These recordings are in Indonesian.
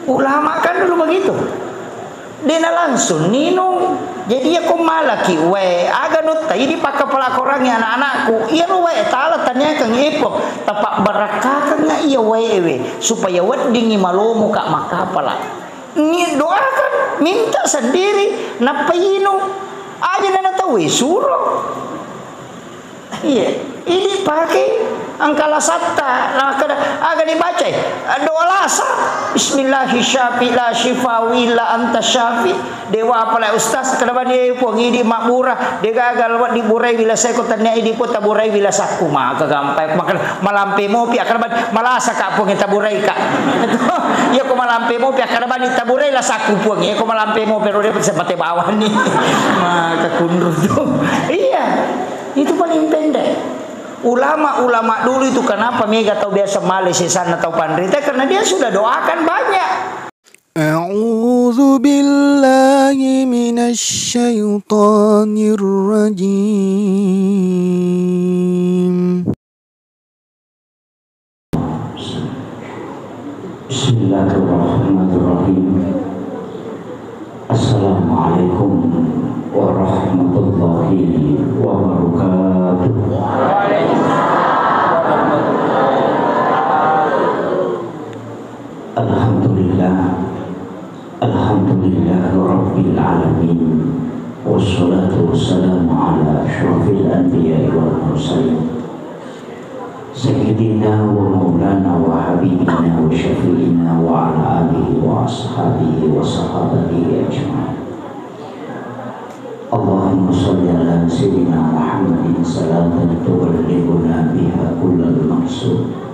Ulama kan dulu begitu. Dia langsung nino. Jadi aku malaki we aga nutta ini pakai pelak orangnya anak-anakku. Iya lu we tala tanya kang ipo tapak barakah nga iya we supaya weddingi malomo kak makapala. Ni doakan minta sendiri napayino aja na tahu suruh. Iya, ini pakai angkala satta agak dibaca doa lasa bismillahirrahmanirrahim la syifawi illa anta syafi dewa apalai ustaz kenapa dia puang ini makmurah dia gagal buat diburai bila saya kotanya ini pun taburai bila saku maka gampang makan malampe mo pi akan malasa kak puang taburai kak ya ko malampe mo pi akan bani taburai lah saku puang ya ko malampe mo pero dia seperti bawah nih maka kundur tuh iya itu paling pendek. Ulama-ulama dulu itu kenapa mega atau biasa Malaysia sana atau Pandrita karena dia sudah doakan banyak. A'udzu billahi minasy syaithanir rajim. Bismillahirrahmanirrahim. Assalamualaikum warahmatullahi wabarakatuh. Alhamdulillah, alhamdulillah rabbil alamin. Wassalatu wassalamu ala asyrafil anbiya'i wal mursalin. Sayyidina wa maulana wa habibina wa syafi'ina wa ala alihi wa ashabihi wa sahabatihi ajma'in. Allahumma salli ala sayyidina Muhammadin salatan tuballighuna biha kullal maqsud.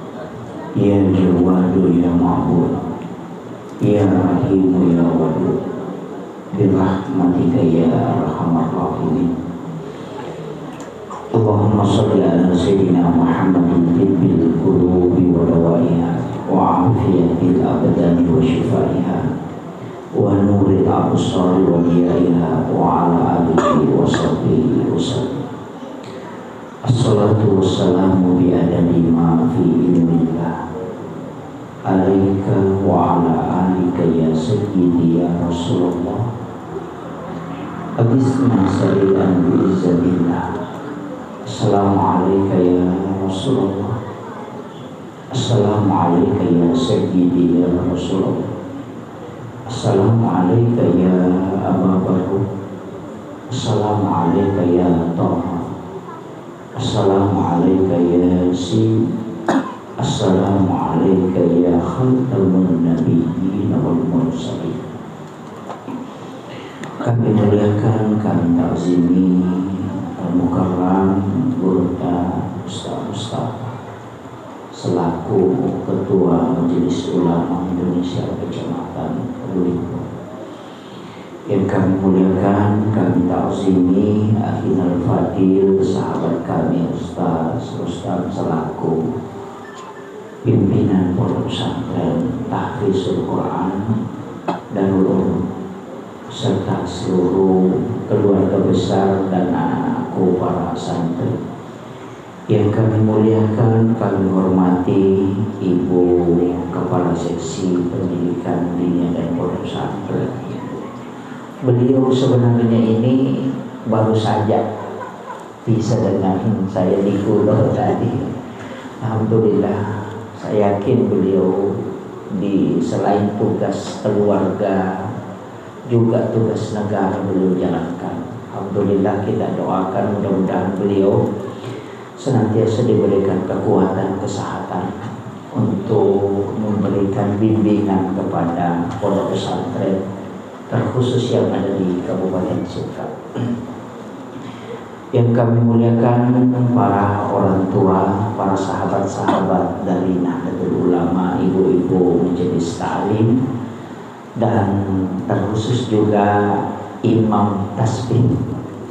Ya Jawadu ya Ma'bud, ya Rahimu ya Wadud, birahmatika ya arhamar rahimin. Allahumma salli ala sayyidina Muhammadin tibbil qulubi wa dawaiha wa afiyatil abdani wa shifaiha wa nuril absari wa diyaiha wa ala alihi wa sahbihi wa sallam. Assalatu wassalamu bi adadi ma fi ilmillah alaika wa ala alika ya sayyidi ya Rasulullah abisna sali'an bi izzatillah. Assalamualaikum ya Rasulullah. Assalamualaikum ya sayyidi ya Rasulullah. Assalamualaikum ya Aba Bakr. Assalamualaikum ya Taha. Assalamualaikum ya Yasin. Assalamualaikum ya Khatamun Nabiyyin wal Mursalin. Kami muliakan, kami ta'zimi Al-Mukarram Burda Ustaz selaku Ketua Majelis Ulama Indonesia Kecamatan Lulimbu. Yang kami muliakan, kami ta'zimi Akhinal Fadil, sahabat kami Ustaz selaku pimpinan Pondok Pesantren Tahfizul Quran dan Ulum serta seluruh keluarga besar dan anak-anakku para santri. Yang kami muliakan, kami hormati Ibu Kepala Seksi Pendidikan Dinia dan Pondok Pesantren. Beliau sebenarnya ini baru saja bisa dengan saya di Kulo tadi. Alhamdulillah, saya yakin beliau di selain tugas keluarga juga tugas negara beliau jalankan. Alhamdulillah, kita doakan mudah-mudahan beliau senantiasa diberikan kekuatan, kesehatan untuk memberikan bimbingan kepada pondok pesantren terkhusus yang ada di Kabupaten Suka. Yang kami muliakan para orang tua, para sahabat-sahabat dari Nahdlatul Ulama, ibu-ibu majelis ta'lim, dan terkhusus juga Imam Tasbih.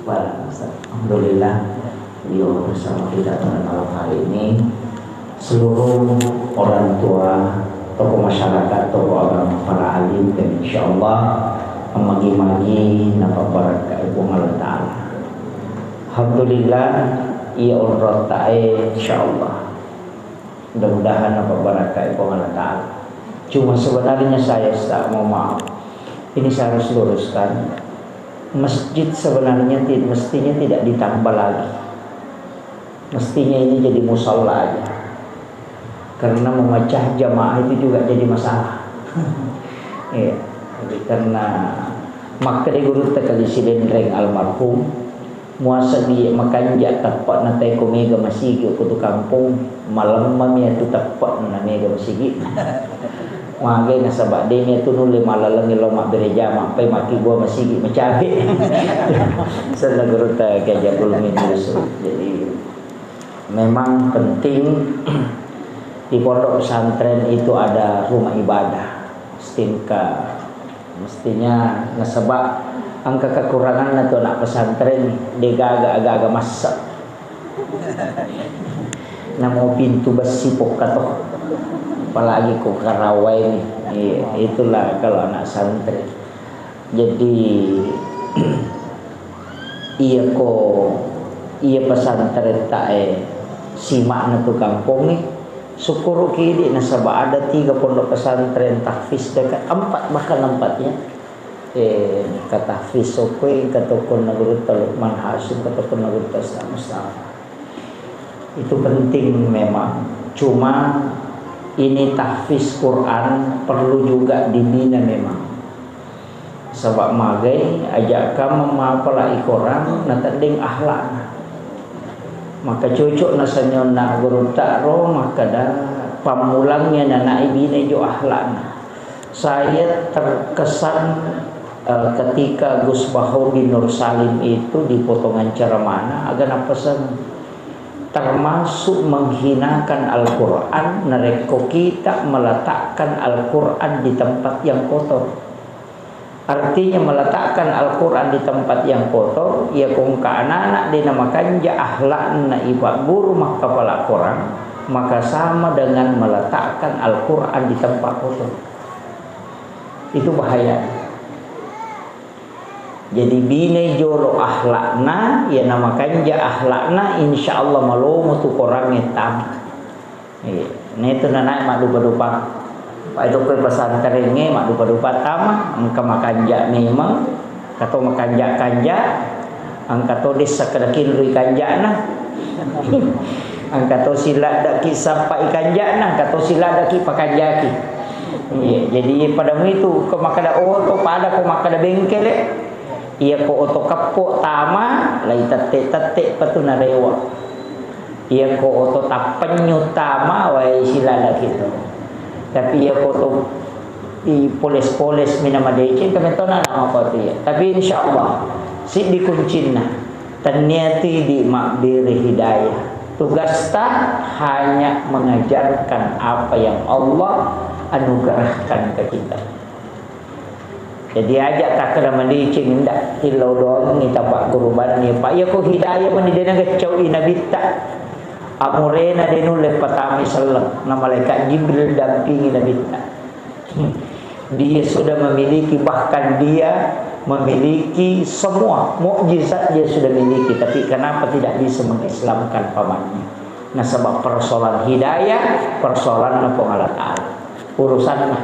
Alhamdulillah, beliau bersama kita pada malam hari ini. Seluruh orang tua, tokoh masyarakat, tokoh agama, para alim, dan insya Allah memagi-magi nama barakah Ibu Allah Ta'ala. Alhamdulillah, ia Allah Ta'ala insya Allah. Mudah-mudahan nama barakah Ibu Allah Ta'ala Cuma sebenarnya saya tak mau maaf, ini saya harus luruskan. Masjid sebenarnya mestinya tidak ditambah lagi. Mestinya ini jadi musola aja. Karena memecah jamaah itu juga jadi masalah. Ya, karena maka di guru tekali silendreng almarhum muasa di makanja tapak na tay kumega masigi ko kampung malam mamia tu tapak na mega masigi. Mage na sabak de mi tu nule malalangi lomak bereja mampai maki gua masigi macabe. Sana guru ta kaja belum itu. Jadi memang penting di pondok pesantren itu ada rumah ibadah. Mestinya nasabak angka kekurangan atau anak pesantren dia agak masak. Namo pintu besi pokatoh, apalagi kok karawai nih. Itulah kalau anak santri. Jadi iya pesantren tak simak na tu kampung ni. Syukur kini nasabah ada 3 pondok pesantren tahfiz dekat 4 bahkan 4 ya. Kata tahfiz okey kata kon nagurut Luqman Hasyim kata kon nagurut Mustafa. Itu penting memang. Cuma ini tahfiz Quran perlu juga dibina memang. Sebab magai ajak kamu mapalai Quran natanding akhlak. Maka cocok nasanyo na guru takro maka dah pamulangnya na ibine jo akhlakna. Saya terkesan ketika Gus Bahodin Nur Salim itu di potongan ceramahna agak pesan termasuk menghinakan Al-Quran. Nareko kita meletakkan Al-Quran di tempat yang kotor. Artinya meletakkan Al-Quran di tempat yang kotor, ya kong ka anak-anak dinamakan ja akhlakna iba guru maka kepala Quran, maka sama dengan meletakkan Al-Quran di tempat kotor. Itu bahaya. Jadi bine jolo akhlakna, ya namakan ja akhlakna, insya Allah malomo tu korang ngetam. Ini tu nanak mak dupa-dupa. Pak itu ke pesantren nge mak dupa-dupa tama angka makanja memang kato makanja-kanja angka to des sakadakin rui kanjana angka to silat daki sampai kanjana angka to silat daki pakanjaki. Jadi pada itu ke makada oto pada ko makada bengkel iya ko oto kapo tama lai tate patuna rewa iya ko oto tapenyu tama wai silada gitu. Tapi ya foto di poles-poles minamadecin kami tahu nak apa tu ya. Tapi insya Allah si dikuncina ternyati di makbiri hidayah. Tugas tak hanya mengajarkan apa yang Allah anugerahkan ke kita. Jadi ajak tak kena mendicing ndak hilau doang ni tapak guruban ni pak ya ko hidayah mendidena kecau nabi tak. Amurena denule patami sallam na malaikat Jibril dampingi Nabi. Dia sudah memiliki, bahkan dia memiliki semua mukjizat dia sudah miliki, tapi kenapa tidak bisa mengislamkan pamannya? Nah sebab persoalan hidayah, persoalan Allah Ta'ala. Urusan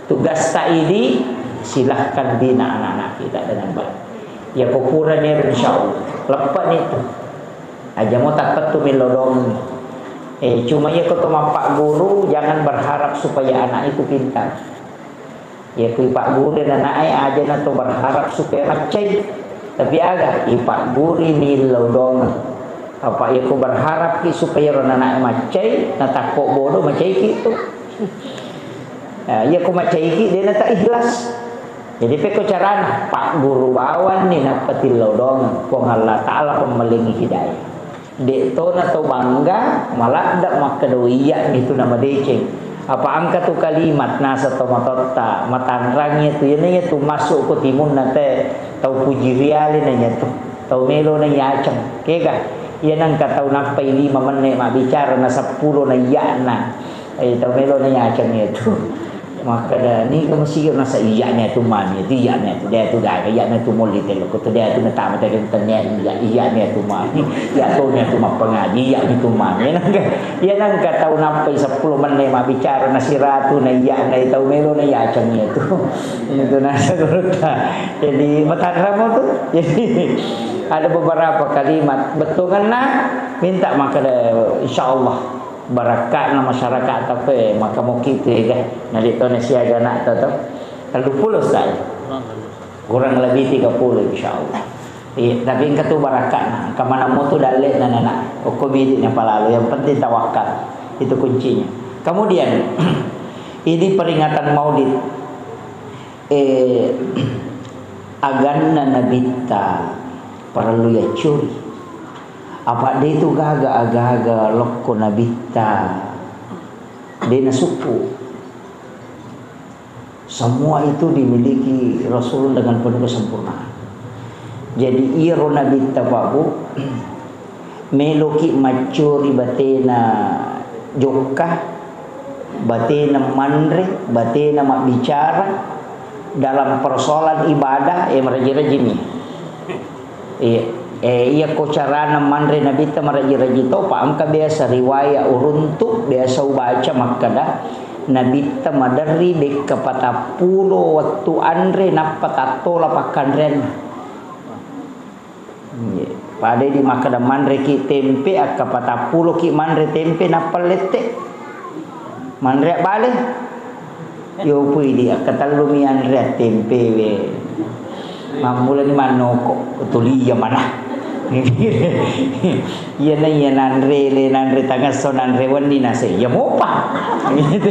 tugas taidi silahkan bina anak-anak kita dengan baik. Ya kupurannya insyaallah. Lepas itu aja mau takut tu milodong. Cuma ya ketemu Pak Guru jangan berharap supaya anak itu pintar. Ya kui Pak Guru dan anak aja nato berharap supaya macai. Tapi agak Pak Guru milodong. Apa ya ku berharap ki supaya anak macai, natakok bodoh macai gitu. Ya ku macai ki dia nata ikhlas. Jadi peko carana Pak Guru bawan ni napatil lodong kong Allah Ta'ala pemelingi hidayah. Dek to na to bangga malah dak makadoiya gitu nama deceng. Apa angka tu kalimat nasa to matota matanrangnya tu yana tu masuk ke timun nate tau puji rialin nanya tu tau melo nanya acang kega iya nang katau nampai 5 menit mak bicara na 10 na iya na tau melo nanya acang itu Maka dah ni kamu sihir nasa iyaknya tu mani, tu iyaknya tu dia tu dah, iyaknya tu muli telo, tu dia tu nak mata dia tanya iyaknya tu mani, iyak tu nya tu mak pengaji, iyaknya tu mani. Ia nangka tahu nampai 10 menit mak bicara nasi ratu na iyak na tahu melo na iyak cangnya tu. Itu nasa kurta. Jadi matan ramo tu. Jadi ada beberapa kalimat betul kan nak minta maka insyaallah barakat na masyarakat tapi maka mau kita kan nanti tu nasi agak nak tahu kalau 20 sekali kurang lebih 30 insyaallah. Tapi yang kata barakat nah ke mana mau tu dalil nak kok bidik yang palalu yang penting tawakal itu kuncinya. Kemudian ini peringatan Maulid aganna nabita perlu ya curi apa dia tu gaga lokko nabita dia nasuku semua itu dimiliki Rasul dengan penuh kesempurnaan. Jadi iro nabita babu meloki macuri batena jokah batena mandre batena mak bicara dalam persoalan ibadah meraji-raji ni iya ko carana mandre nabita maraji-raji to paam ka biasa riwayat uruntuk biasa baca makada nabita madari bek kapatapulo waktu andre napatato lapakan ren pada di makada mandre ki tempe kapatapulo ki mandre tempe napalete mandre bale yo pui dia katalumi andre tempe we mamula ni manoko tuliya mana iya nanre tangan so nanre wani nasi ya mopa itu.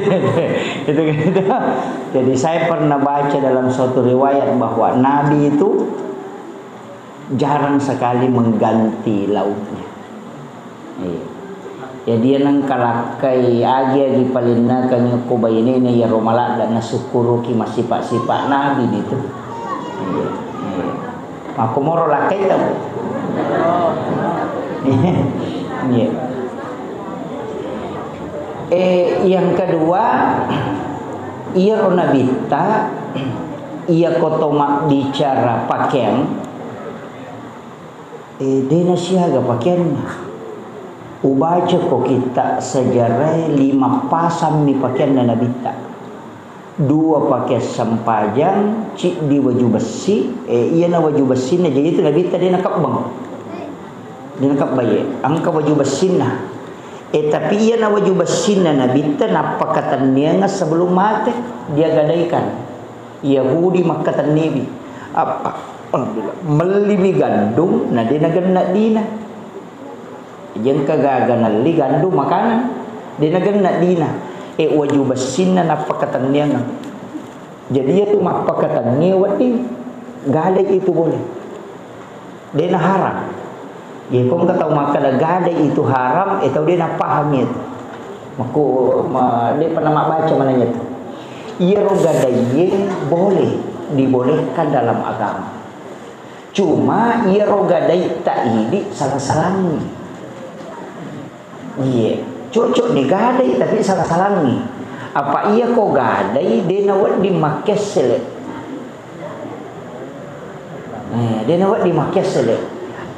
Jadi saya pernah baca dalam suatu riwayat bahwa Nabi itu jarang sekali mengganti lauknya. Ya dia nang kalakai agi palina kanya kubayine ya romala dan nasukuru ki masipak-sipak Nabi itu. Aku moro lakai tahu. Yang kedua ia nabita ia kotomak bicara pakaian dia siaga pakaian ubaca ko kita sejarah 5 pasang ni pakaian na nabita 2 pakai sempajang cik di baju besi iya na baju besi na jadi itu nabita dia nakap bang dia nakap bayi angka baju besi na tapi iya na baju besi na nabita napakatan niya nga sebelum mati dia gadaikan Yahudi makatan nibi apa melibi gandum na dia nagana dina yang kagagana li gandum makanan dia nagana dina waju basin na napakatan niya nga jadi itu mapakatan niya wati gadai itu boleh dia na haram ya kung kataw makada gadai itu haram itaw dia na paham itu dia pernah baca mananya itu iya ro gadai boleh dibolehkan dalam agama cuma iya ro gadai tak ini salah-salangi iya cocok digadai tapi salah-salangi apa iya ko gadai dia nawat dimakes sele dia nawat dimakes sele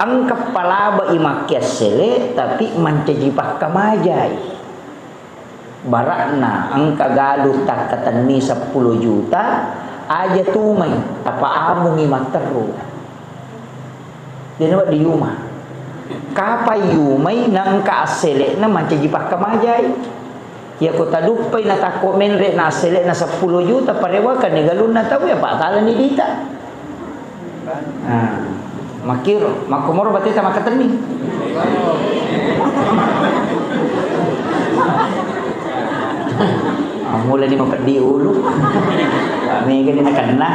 ang kepala ba imakes sele tapi mancajipah kamajay barakna ang kagalut tak katani 10 juta aja tumay tapa among imatero dia nawat di rumah kapay yumay nang kaasele na mancajipah kamajay ya ko tadupay na tako menre na asele na 10 juta parewa ka nigalun na taw ya patalan ni dita makiro makumoro batita makatani mulai ni mapadi ulo kami gani na kanna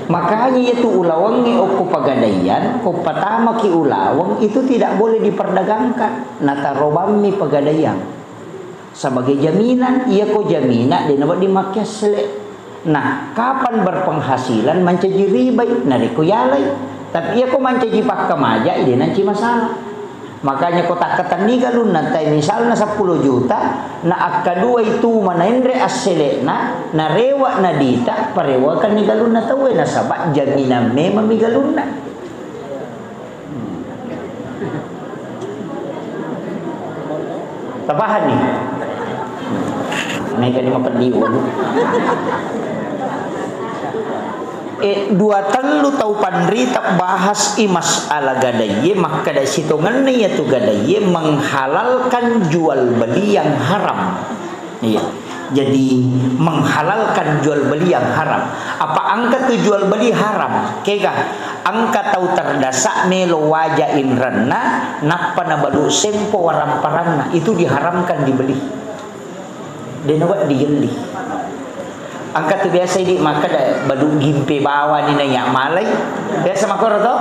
makanya itu ulawang ni o pagadaian ko patama ki ulawang itu tidak boleh diperdagangkan natarobami pagadaian sebagai jaminan iya ko jaminan dia dapat dimakai sele nah kapan berpenghasilan mancaji riba nari ko yalay tapi iya ko mancaji pakkamaja dia nanti masalah Makanya kota ketani galun nanti misalnya 10 juta na akadua itu mana endre aselena na rewa na dita parewa kan ni galun na tawe na sabak jaminan memang mi galun na. Tapahan nih. Naik kan 5 pendiun. 2 telu tau pandri tak bahas imas ala gadaye maka dari situ ngene ya tu gadaye menghalalkan jual beli yang haram. Iya. Jadi menghalalkan jual beli yang haram. Apa angka tu jual beli haram? Kega angka tau terdasak melo wajah inranna napa na balu sempo waram paranna itu diharamkan dibeli. Denawat diyeli. Angkat tu biasa ini maka dah badu gimpe bawa ni nanya malai biasa makor tu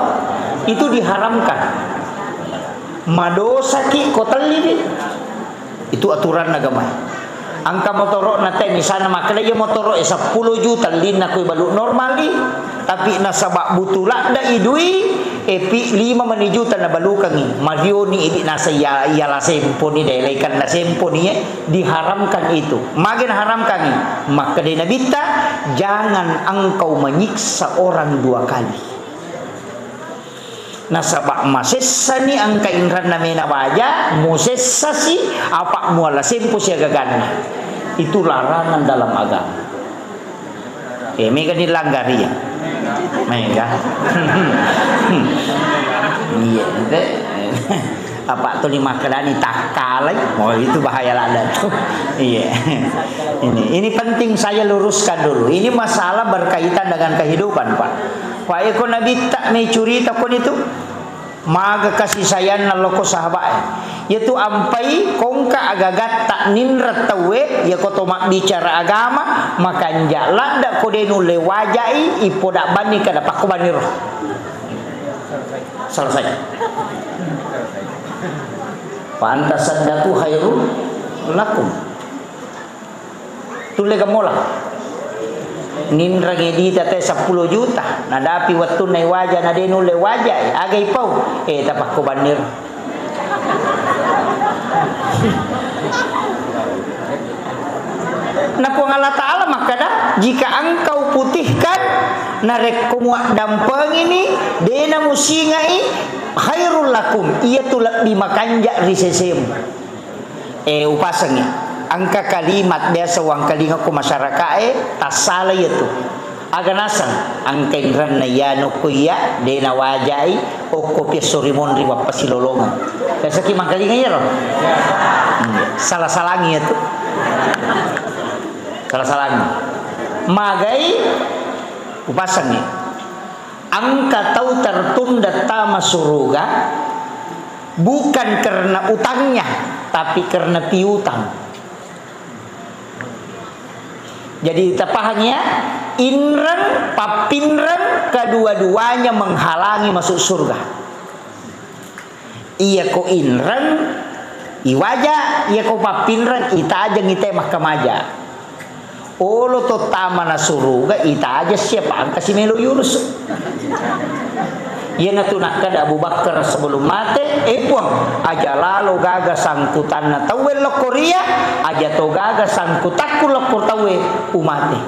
itu diharamkan madosa ki kotalli itu aturan agama. Angka motorok nate misalnya maka dia motorok 10 juta lina koi balu normal di tapi nasabak butulak da idui epi 5 juta na balu kangi Mario ni idi nasa ya la sempo ni delekan na sempo ni diharamkan itu makin haram kangi maka dia nabita jangan engkau menyiksa orang 2 kali. Nasabak masessa ni angka inran na mena baja musessa si apa muala sempo siya gagana itu larangan dalam agama. Mega dilanggar ya mega iya apa tu 5 kelani tak kalai itu bahaya lada tuh. Iya ini penting saya luruskan dulu ini masalah berkaitan dengan kehidupan Pak. Pak Eko Nabi tak mencuri takun itu maga kasih sayang naloko sahabat yaitu ampai kongka agagat tak ninrat tawe ya koto mak bicara agama maka njala dak kodenu lewajai ipodak bani kada pakko baniro selesai pantasan datu khairul lakum tule gamola ninra ngedi tete 10 juta nadapi wattu nai wajah nadenu le wajah agai pau tapak ko banir napo Allah Ta'ala makada jika engkau putihkan narek kumuak dampang ini dena musingai khairul lakum ia tulak dimakanja risesem upasangnya angka kalimat biasa wang kalinga ko masyarakat tak salah itu aganasan angka ingran na yano kuya de na wajai o kopya sorimon riwa pasilolongan kasi kimang kalinga ya salah salangi itu salah salangi magai upasangnya angka tau tertunda tama suruga bukan karena utangnya tapi karena piutang. Jadi tepahannya inran papinran kedua-duanya menghalangi masuk surga. Iya ko inran iwaja iya ko papinran ita aja ngite mahkamaja. Olo to tama na suruga ita aja siapa ang kasi melo Yunus. Ia natunak kada Abu Bakar sebelum mati puang aja lalu gaga sangkutan na tawe lokoria aja to gaga sangkutakku lokor tawe umate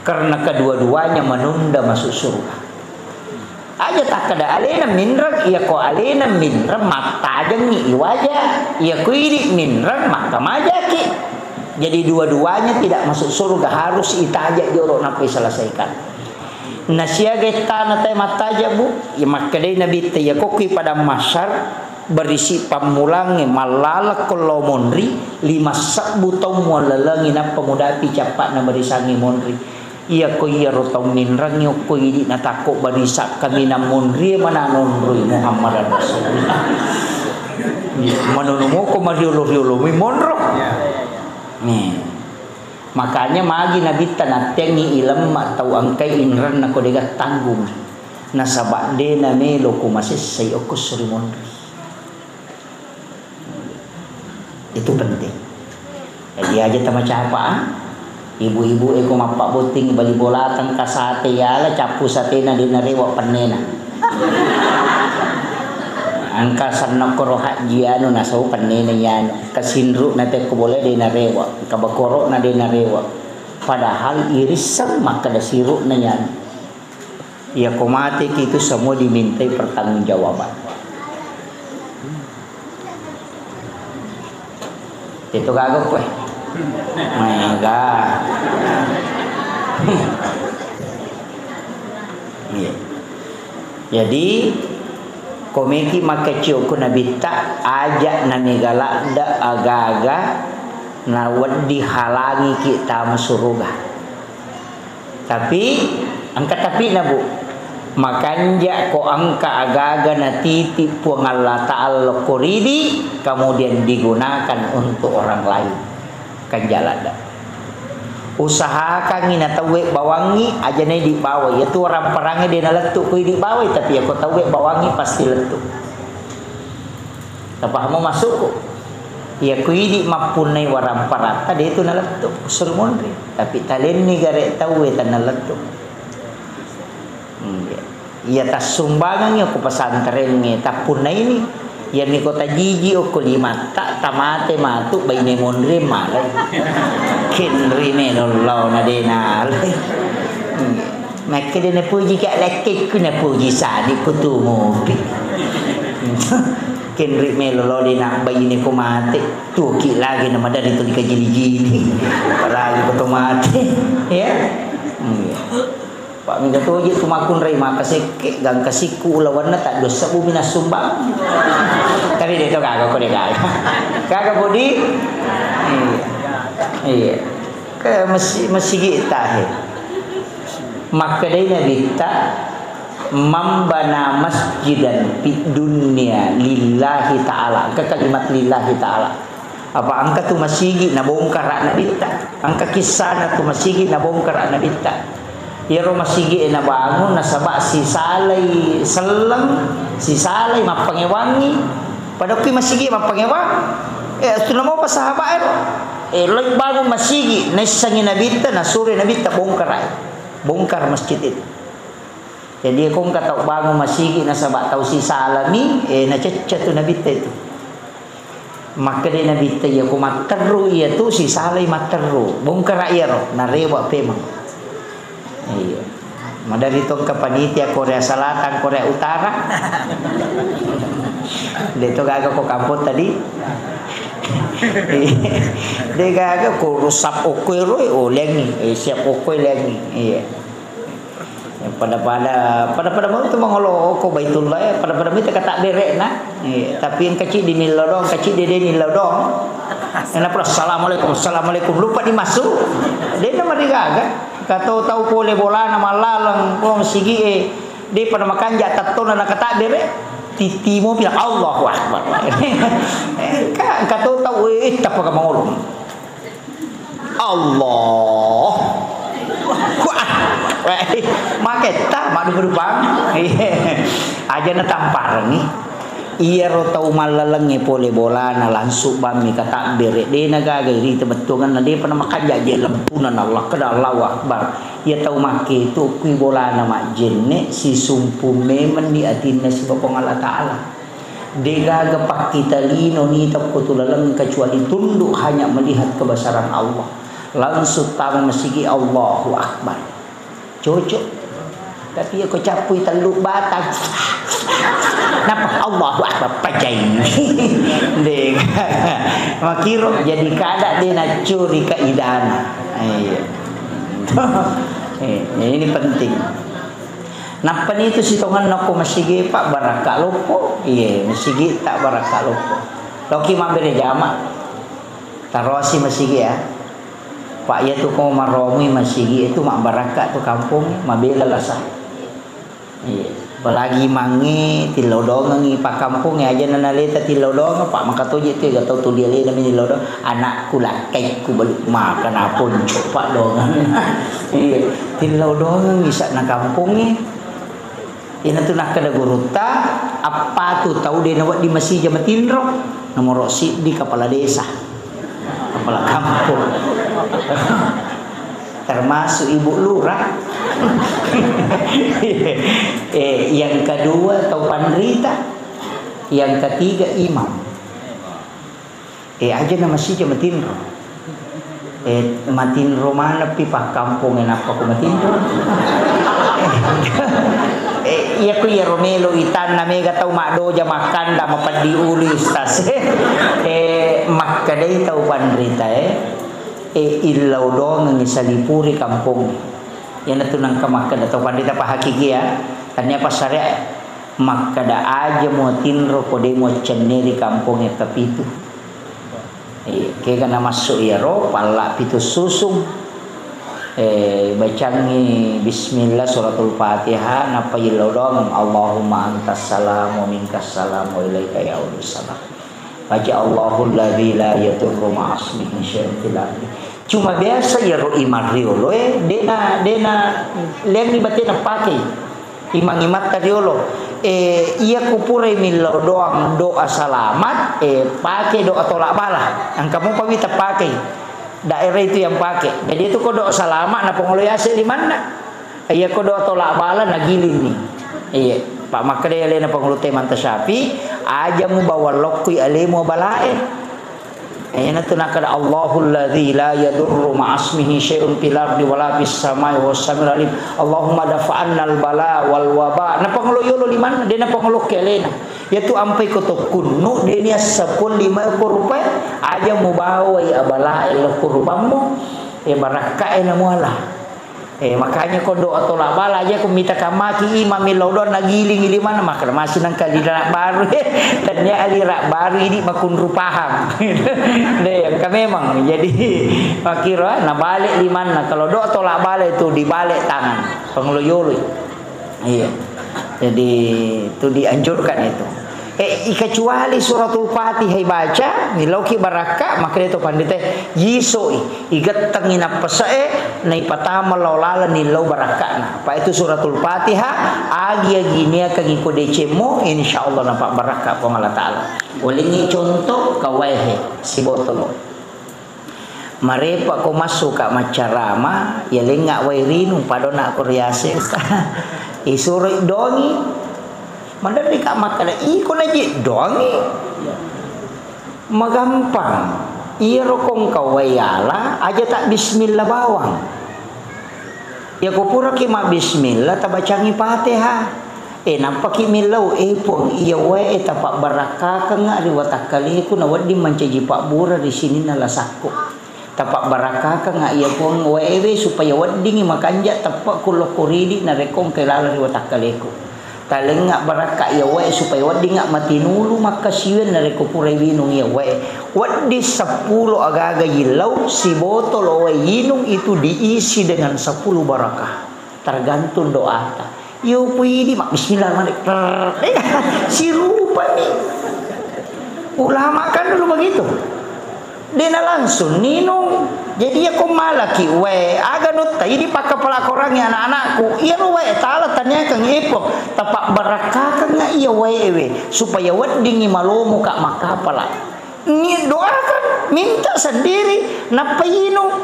karena kedua-duanya menunda masuk surga aja tak kada alena minrak ia ko alena minrak mata aja ngi iwaja ia ko ini minrak maka majaki jadi dua-duanya tidak masuk surga harus ita aja jorok napi selesaikan. Nasiaga tanah teh mata aja bu, ya makadai Nabi teh ya koki pada masar berisi pamulangi malala kalau monri 5 sabu tau mualalangi na pemudapi capak na berisangi monri. Iya ko iya rotong minrang yo ko idi natako barisa kami na monri mana nonroi Muhammad Rasulullah. Manonomo ko mariolo-riolo mi monro. Nih. Makanya magi Nabi tanatengi ilam atau angkai inran na kodega tanggung nasabak de na melo kumasis say okus surimon itu penting jadi aja tama capa ibu-ibu eko mapak boting bali bolatang kasate yala capu sate na dinarewa panena angka sana koroha jiano na so panene yan kasinru na te ko boleh de na rewa kabakoro na de na rewa padahal iris sama kada siru na yan ya komate itu semua dimintai pertanggungjawaban itu kagak kue enggak jadi komeki makacyo ko nabita aja namigala da agaga na wadi halangi kita masuruga tapi angka tapi na bu makanja ko angka agaga na titi puang Allah Ta'ala koridi kemudian digunakan untuk orang lain kanjalada usahakan ngina tawe bawangi aja nih di bawah itu orang perangnya dia letuk kui di bawah tapi aku tawe bawangi pasti letuk apa mau masuk kok ya kui di mapunai warang parat tadi itu naletuk surmondri tapi talen ni gare tawe tan naletuk ya tas sumbangannya ku pesantrennya tapunai ini ya ni kota jiji o kulima tak tamate matu baine mondre male kenri ne lollo na de na makke de ne puji ka lekke ku ne puji sadi kutu mopi kenri me lollo de na baine ko mate tu ki lagi na madari tu dikajili-jili lagi kutu mate ya Pak minta tu je tumakun rai maka seke gang kasiku lawan tak dosa bumi na sumbang. Tapi dia tu kagak ko dia kagak bodi. Iya. Ke masih kita he. Maka dia kita membana masjidan di dunia lillahi ta'ala. Ke kalimat lillahi ta'ala. Apa angka tu masjid na bongkar na kita. Angka kisah na tu masjid na bongkar na kita. Ya rumah sigi na bangun nasaba si salay selang si salay mapangewangi pada ki masigi mapangewang sudah mau pas sahabat lagi bangun masigi nasangi nabita nasuri nabita bongkar masjid itu jadi kung kata bangun masigi nasaba tahu si salami na cecet tu nabita itu maka dia nabita ya ku materu ya tu si salay materu bongkar iro na rewa pemang. Iya. Dari itu ke panitia Korea Selatan, Korea Utara. Dia tu gagak ko kampung tadi. Dia gagak ko rusap okoy roy lengi, siap okoy lengi. Iya. Pada mau tu mangolo ko baitullah, pada minta kata derek na. Iya. Tapi yang kecil di nilodong, kecil di nilodong. Kenapa assalamualaikum lupa dimasuk. Dia nama dia gagak. Kata tahu boleh bola nama lalang kong sigi di pada makan jatah tu nak kata dere titimu bilang Allahu Akbar kata tahu tak pakai mengulung Allah wah maketa madu berubah aja na tampar ni iya ro tau malalangi pole bola na langsung bami kata bere de naga gari tebetungan na de pernah makan jaje lempunan Allah kada Allahu Akbar ya tau make itu kui bola na majenne si sumpu memen di atinna si bapong Allah Taala de gaga pak kita lino ni tak kutulalang kecuali tunduk hanya melihat kebesaran Allah langsung tang mesigi Allahu Akbar cocok tapi aku capui teluk batang napa Allahu Akbar pajai deh makiro jadi kada dia nak curi keidana ini penting napa ni itu sitongan nako masigi pak baraka lopo iya masigi tak baraka lopo loki mambere jama tarosi masigi ya pak ya tu kau maromi masigi itu mak baraka tu kampung mabela lasah iya apalagi mangi tilodong ngi pak kampung ya aja nanaleta tilodong pak maka tu je tu gatau tu dia le nami tilodong anakku lah kaikku balik makan apun coba dong iya tilodong bisa na kampung ni ina tu nak kada guruta apa tu tahu dia nak di masih jamatinro nomor si di kepala desa kepala kampung termasuk ibu lurah yang kedua tahu pandrita Yang ketiga imam. Aja nama si matinro. Matinro mana pipa kampung apa ko matinro. Iya ko ya Romelo itan na mega tau makdo ja makan da mapadi ulis tas. Makadai tau pandrita ilaw dong ng isalipuri kampung. Yan na tunang kamakan atau pandrita pa hakiki ya. Kanya pa syariah makada aja mo tinro ko de mo cenneri kampung ya kapitu. Kaya na masuk ya ro pala pitu susung. Bacangi bismillah suratul Fatihah napa ilaw dong Allahumma antas salam wa minkas salam wa ilaika ya'udus salam. Baca Allahul ladzi la yadurru ma'asmihi syai'un fil ardi. Cuma biasa ya ro imam riolo dena leng ni batin pakai imang imat tadiolo iya kupure milo doang doa salamat pakai doa tolak bala yang kamu pamita pakai daerah itu yang pakai. Jadi itu kau doa salamat na pengoloyase di mana iya kau doa tolak bala na gilin nih iya Pak makade ale na pangulute manta syafi aja mu bawa lokui ale mu balae ayana tunakada Allahul ladzi la yadurru ma'asmihi syai'un fil ardi wala fis samai was samiul alim. Allahumma dafa'annal bala wal waba. Na panguloyolo liman de na pangulok kelena. Yaitu ampai ko to kunno de ni 15 rupiah aja mu bawa ya bala el kurbamu baraka ena muala. Makanya kau doa tolak bala aja kau minta kamaki imam milodon nagiling ili mana maka masih nang kali rak baru ternyata ali rak baru ini makun rupaham deh kan memang jadi makira na balik li mana kalau doa tolak bala itu dibalik tangan pengeloyolo iya jadi itu dianjurkan itu kecuali suratul Fatihah baca milauki baraka maka itu pandita yisoi igat tangina pasae na ipatama laulala nilau baraka na apa itu suratul Fatihah agi nia kangiko decemo insyaallah nampak baraka po Allah taala ulingi contoh kawehe si botolo marepa ko masuk ka macarama ya lenga wairinu padona koryase isuri dongi mandari ka makana iko na ji dongi magampang iya rokong kawayala aja tak bismillah bawang ya kupura ki ma bismillah tabacangi Fatihah nampak ki milau pong iya wae tapak baraka ka nga riwatak kali ko na wadi mancaji pak bura di sini nalasako tapak baraka ka nga iya pong wae supaya wadi makanja tapak kulo kuridi na rekong kelala riwatak kali ko talenga baraka ya wae supaya wadi nga matinulu makasiwen na rekupuray winong ya wae wadi 10 agaga yilaw si botol wae yinong itu diisi dengan 10 barakah tergantung doa ta yo pwede mak bismillahirrahmanirrahim si rupa nih ulama kan dulu begitu dena langsung ninong jadi aku malaki we aganut tadi pakai pelak orangnya anak-anakku iya we taala tanya kang ipok tapak barakah kang iya we supaya wadingi malomo kak makapala ni doakan minta sendiri napayino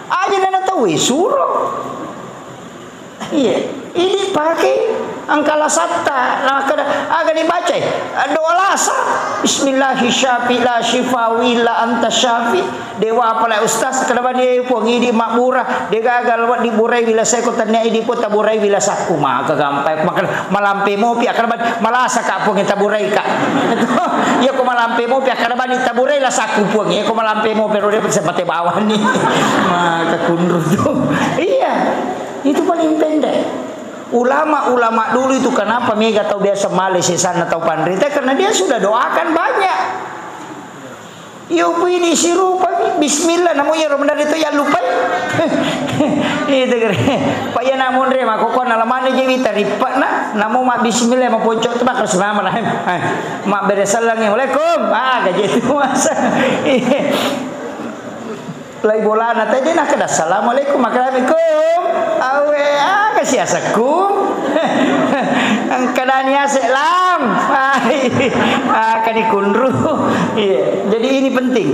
aja nana tahu suruh iya ini pakai angkala satta agak dibaca doa lasa bismillahi syafi la shifawi la anta syafi dewa apalah ustaz kenapa dia pun ini makmurah dia gagal buat diburai bila saya ko tanya ini pun taburai bila saku maka gampai makan malampe mo pi akan malasa ka pun kita burai ka ya ko malampe mo pi akan bani taburai la saku pun ya ko malampe mo pero dia bisa mate bawah ni maka kundur tu iya itu paling pendek. Ulama-ulama dulu itu kenapa mega atau biasa Malaysia sana atau Pandrita karena dia sudah doakan banyak. Yo ini si rupa bismillah namanya Ramadan itu ya lupa. Itu kira. Pak ya namun re mak kok nalamane je wita ripa na namo mak bismillah mak poncok tu mak bismillahirrahmanirrahim. Mak Assalamualaikum. Gaji itu masa. Lai bola na tadi nak kada assalamualaikum makalamikum awe kasih asakum kadania selam kani kundru iya jadi ini penting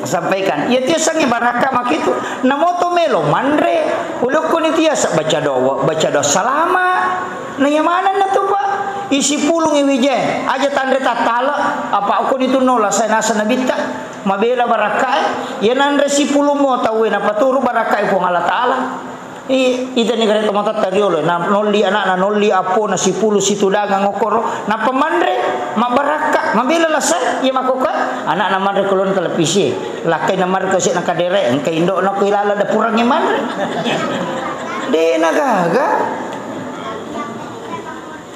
sampaikan ya tiasa baraka mak itu namoto melo mandre ulukun tiasa baca doa salama na mana na tu pak isi pulung iwije aja tandre tatala apa aku itu nola saya nasa nabita mabela barakai ya nandre si pulung mo tahu na paturu barakai po Allah taala ita ni gare tomata tariolo na nolli anak na nolli apo na si pulu situ dagang ngokoro na pemandre mabaraka mabela lasa ya makoka anak na mandre kulon televisi lakai na mandre kasi na kadere engke indo na ko ilala da purangnya mandre de nagaga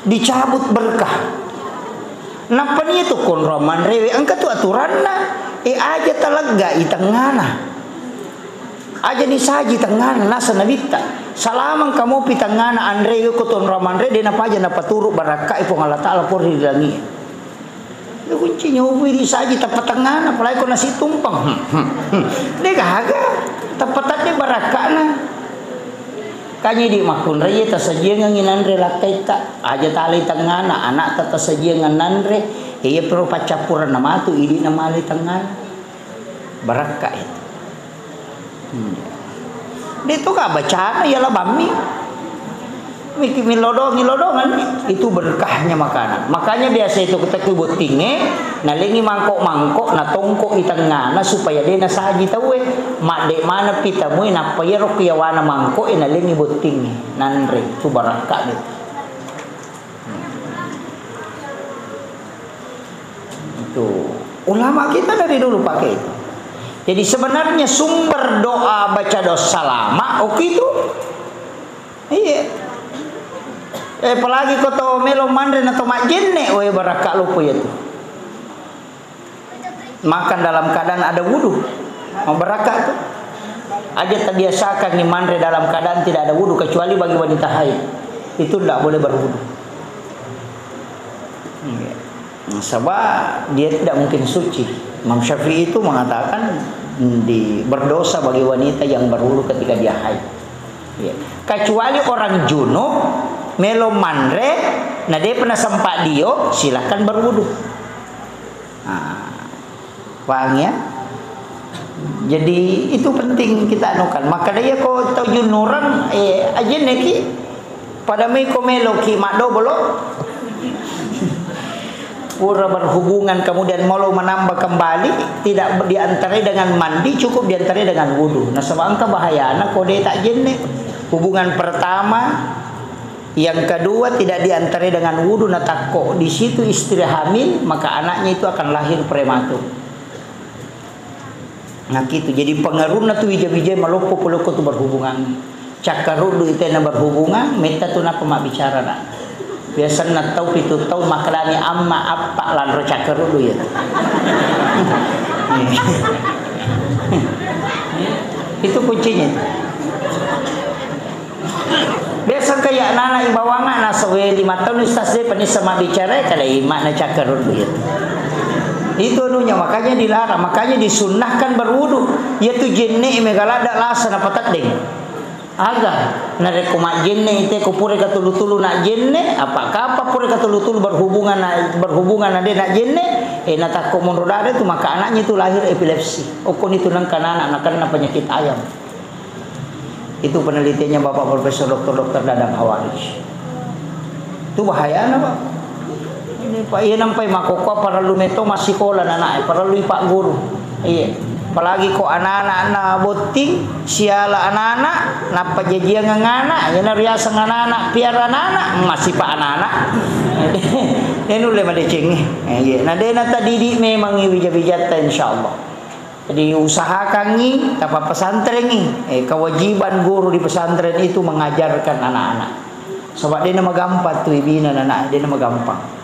dicabut berkah. Napa nih itu konroman rewe angka tu aturan na aja talaga itangana aja ni saji tangana nasa nabita salamang kamu pitangana andre ko ton roman re de napa aja napa turu baraka ipo Allah taala por di langi itu kuncinya ubi di saji tepat tangana apalagi ko nasi tumpang de gaga tepatnya baraka na kanyi di makun raya tasajian nginan re lakai tak aja tali tangana anak tasajian nganan re iya perlu pacapuran nama tu ini nama ali tangana baraka itu dia tu ka bacaan ya lah bami miki milodongan itu berkahnya makanan makanya biasa itu kita kubut tinge nalingi mangkok na tongkok di tengah supaya dia nasaji tahu mak dek mana pita mu na payero kiyawana mangkok nalingi butinge nanre tu baraka dia itu ulama kita dari dulu pakai itu. Jadi sebenarnya sumber doa baca dosa lama oke itu iya apalagi kau tahu melo mandren atau mak jenne we baraka lupa itu makan dalam keadaan ada wudu mau baraka itu aja terbiasakan nih mandre dalam keadaan tidak ada wudu kecuali bagi wanita haid itu tidak boleh berwudu sebab dia tidak mungkin suci. Imam Syafi'i itu mengatakan berdosa bagi wanita yang berwudu ketika dia haid. Ya. Kecuali orang junub melo mandre, nah dia pernah sempat dio, silahkan berwudu. Nah, paham ya? Jadi itu penting kita anukan. Maka dia kau tahu junuran aja neki pada meko melo ki makdo bolo. Pura berhubungan kemudian mau menambah kembali tidak diantarai dengan mandi cukup diantarai dengan wudu. Nah sebab angka bahaya anak kode tak jenne hubungan pertama yang kedua tidak diantarai dengan wudu nah takko di situ istri hamil maka anaknya itu akan lahir prematur. Nah gitu jadi pengaruhna tu wija-wija maloko poloko tu berhubungan cakarudu itu na berhubungan meta tu na pemak bicara nak. Biasa nak tahu pitu tahu makalani amma apa lan cakar dulu ya. Itu kuncinya. Biasa kayak anak ibawangan nasawe 5 tahun ustaz dia penis sama bicara kalau imak na cakar dulu ya. Itu anunya makanya dilarang makanya disunnahkan berwudu yaitu jenne megala ada lasan apa tadeng. Aga nare kumak jenne ite ko pure katulu-tulu nak jenne apakah apa pure katulu-tulu berhubungan ade nak jenne na takko monrodare tu maka anaknya itu lahir epilepsi okon itu nang kanana karena penyakit ayam itu penelitiannya Bapak Profesor Dr. Dadang Hawarij itu bahaya Pak ini Pak iya nampai makoko para lumeto masih sekolah anak para lu Pak guru iya apalagi kok anak-anak boting siala anak-anak napa jajian ngana ya riasa anak-anak piara anak masih pak anak-anak ini uleh made cengi ya nah dena tadi di memang wija-wijata insyaallah jadi usahakan ni tapa pesantren ni kewajiban guru di pesantren itu mengajarkan anak-anak sebab dia nama gampang tu ibina anak dia nama gampang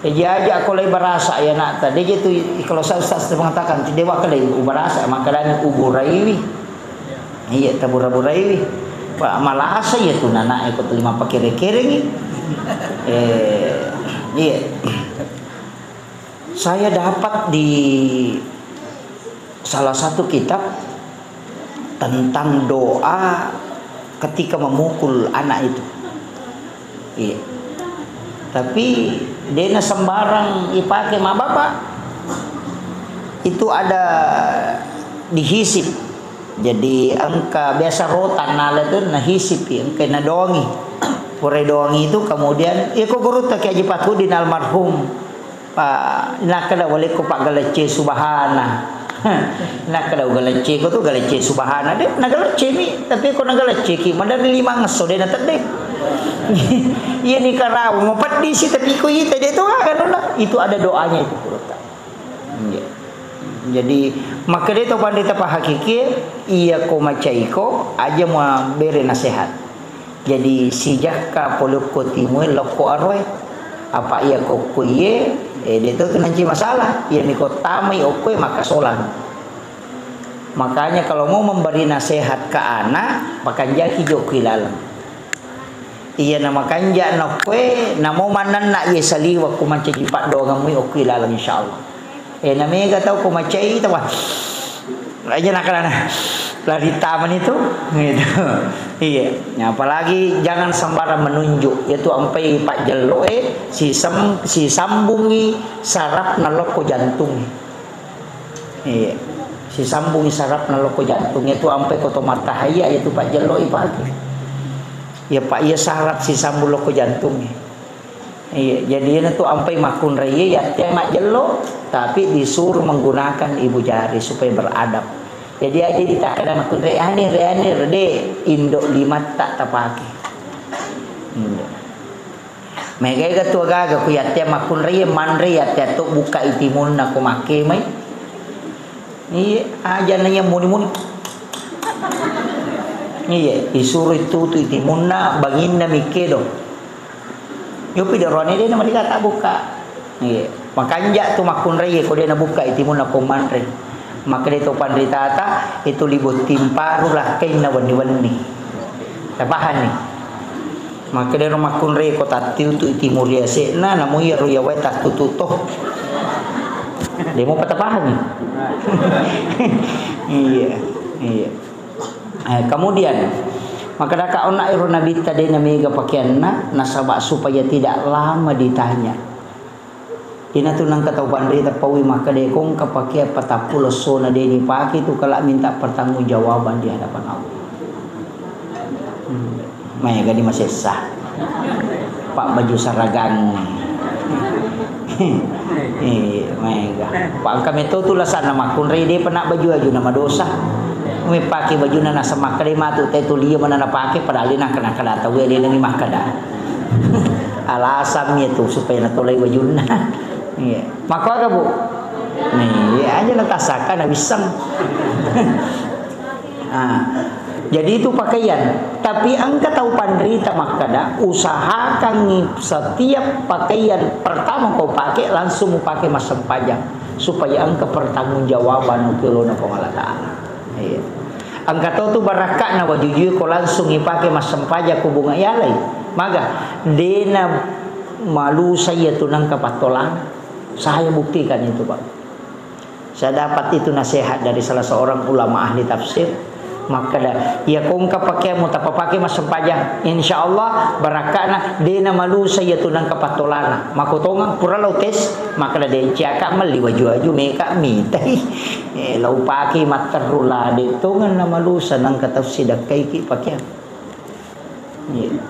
dia aja aku lagi berasa ya nak tadi itu kalau ustaz mengatakan dewa kali berasa makanya uburaiwi iya taburaiwi pak malah asa ya tu nana ikut 5 pakere-kere iya saya dapat di salah satu kitab tentang doa ketika memukul anak itu iya tapi dia sembarang ipake mak bapak itu ada dihisip jadi angka biasa rotan nala tu nahisip angka nadongi Pure doang itu kemudian ko guru tak Haji Fathudin almarhum Pak nak kada boleh ko Pak Galece Subhana. Nak kada Galece ko tu Galece Subhana deh nak Galece mi tapi ko nak Galece ki madari 5 ngeso deh nak deh. Iya ni karau ngopat di si tapi ko itu dia tu kan itu ada doanya itu guru tak. Jadi maka dia tu pandai tapa hakiki iya ko macaiko aja mau beri nasihat. Jadi sijak ka poluk timui loko arwai apa ia ko kuye dia tu nanti masalah ia ni ko tamai okoi maka solan. Makanya kalau mau memberi nasihat ke anak maka jaki jokui lalang. Iya nama kanja nokwe namo manan nak ye saliwa ku manci jipat doang mu okui lalang insyaallah. Namanya kata ko macai tahu. Aja nak lari taman itu gitu. Iya. Nah, apalagi jangan sembarang menunjuk yaitu sampai Pak Jelo si sambungi saraf naloko jantung. Iya. Si sambungi saraf naloko jantung itu sampai koto mata haya yaitu Pak Jelo pagi. Ya Pak iya saraf si sambung loko jantung. Iya, jadi itu sampai makun raya ya tema Jelo tapi disuruh menggunakan ibu jari supaya beradab. Jadi aja ditakkan makun raya de indok 5 tak tapake. Mega ketua gaga ku yatia makun raya mandre yatia tu buka itimun nak ku make mai. Iya, aja nanya muni-muni. Iya, disuruh itu tu itimun na banginna mike do. Yo pidarone dia nama dia tak buka. Iya, makanya tu makun raya ko dia na buka itimun na ku mandre. Maka dia tu pandai tata itu libut timparu lah kain na wani-wani. Tapahan ni. Maka dia rumah kun re ko tatiu tu timur dia sekna namu ya ruya wa tak tututoh. Dia mau patapahan ni. Iya, iya. Kemudian maka dak ona iru nabi tadi namiga pakaianna nasaba supaya tidak lama ditanya. Ina tu nang kata pandai tapawi maka dia kong kapake patapulo sona dia ni paki tu kalau minta pertanggungjawaban di hadapan Allah. Maya gadi masih sah. Pak baju saragang. Maya. Pak kami tu lasan nama kun rede pernah baju aju nama dosa. Kami pakai baju nana sama kelima tu tu dia mana nak pakai padahal nak kena tahu dia ni makada. Alasannya tu supaya nak tolai baju nana. Iya. Maka ada bu. Nih aja nak tasakan nak bisa. Jadi itu pakaian. Tapi angka tahu pandrita makada usahakan setiap pakaian pertama kau pakai langsung pakai masam pajak supaya angka pertanggungjawaban ukilona Allah Taala. Iya. Angka tahu tu barakat na wajujui kau langsung pakai masam pajak ku bunga yalai. Maka dena malu saya tu nang kapatolan. Saya buktikan itu Pak. Saya dapat itu nasihat dari salah seorang ulama ahli tafsir. Maka ya kongka pakai mu tak pakai masam pajak. Insyaallah barakana dena malu saya tu nang kapatolana. Maka tongang pura lau tes maka dia ciaka meli waju-waju meka mitai. Lau pakai matarula de tongan na malu sanang katafsir dakai ki pakai.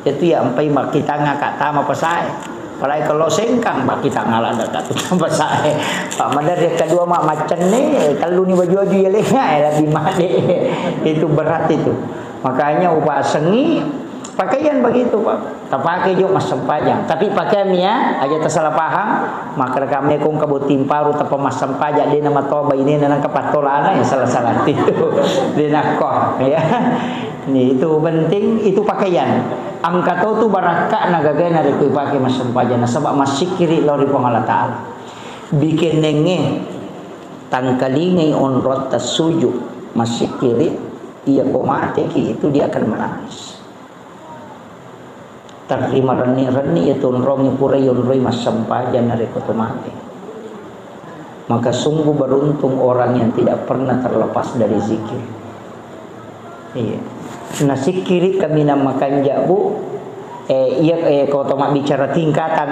Itu ya sampai kita ngakak tama pasai. Palai kalau sengkang bak kita ngalah dak tambah saya. Pak Madar yang kedua mak macan ni kalau ni baju-baju ya lebih made. Itu berat itu. Makanya upah sengi pakaian begitu Pak. Tak pakai juga masam pajak. Tapi pakaiannya aja tersalah paham, maka kami kong kabut timparu tapa masam pajak dia nama toba ini nang kapatolana ya salah-salah itu. Dia nakoh ya. Ini itu penting, itu pakaian. Angka tu barakak nagagay na rin pakai masam pajak na sabak masih kiri lori Allah Taala. Bikin nenge tangkalingay onrot tas suju masih kiri ia komate ki itu dia akan menangis. Terima reni itu onromi pura yonroi masam pajak na rin kotomate. Maka sungguh beruntung orang yang tidak pernah terlepas dari zikir. Iya. Nasi kiri kami namakan jabu kalau mak bicara tingkatan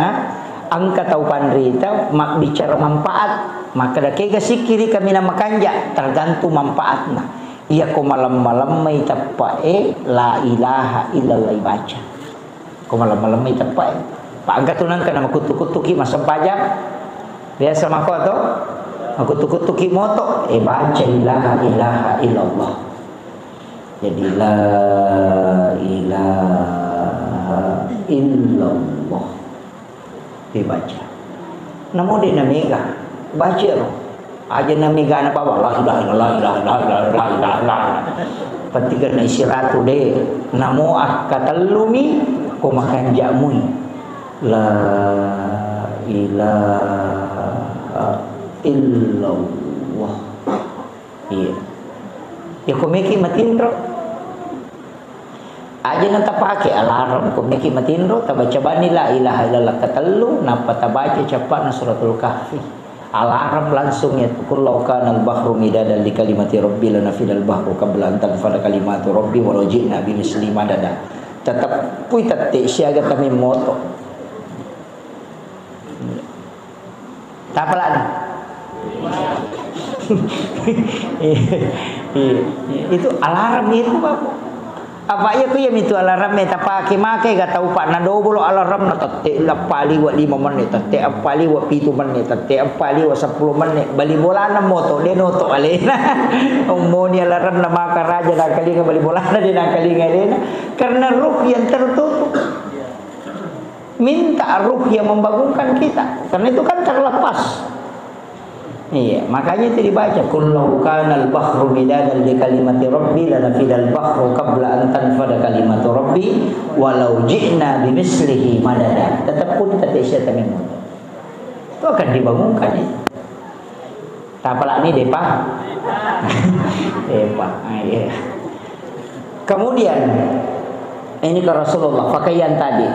angka tahu pandrita mak bicara manfaat maka dak si kiri kami namakan ja tergantung manfaatna iya ko malam-malam mai tapae la ilaha illallah baca Kau malam-malam ini tepat. Pak angkat tu nangka nama kutu-kutuki masa pajak. Biasa makau tu. Kutu-kutuki moto. Baca ilaha illallah. Jadi la ilaha illallah. Dibaca. Namun dia namiga. Baca tu. Aja namiga nak bawa la ilaha. Petikan isyarat tu deh. Namo akatallumi ko makan jamui. La ilaha illallah. Iya. Ya ko meki matindro. Aja nang tapake alarm ko meki matindro tabaca bani la ilaha illallah katallu napa tabaca cepat na suratul kahfi. Alarm langsung ya kullau kana al-bahru midadan li kalimati rabbi lanafidal bahru qabla an tanfada kalimatu rabbi walau ji'na bi misli madada. Tetap pui tatte siaga kami moto. Tapalan. Itu alarm itu Bapak. Apa ya ku yang itu alarm eta pake make ga tau pak na double alarm na tete lapali wa 5 menit tete apali wa 7 menit tete apali wa 10 menit bali bola na moto de noto alena umoni alarm na maka raja na kali bali bola na din kali alena karena ruh yang tertutup minta ruh yang membangunkan kita karena itu kan terlepas. Iya, makanya itu dibaca kullau kana al-bahru midadan li kalimati rabbi lanafidal bahru qabla an tanfada kalimatu rabbi walau ji'na bimislihi madada. Tetap pun tatisya tamin itu akan dibangunkan ya. Tapalak ni depa. Depa. Iya. Kemudian ini ke Rasulullah pakaian tadi.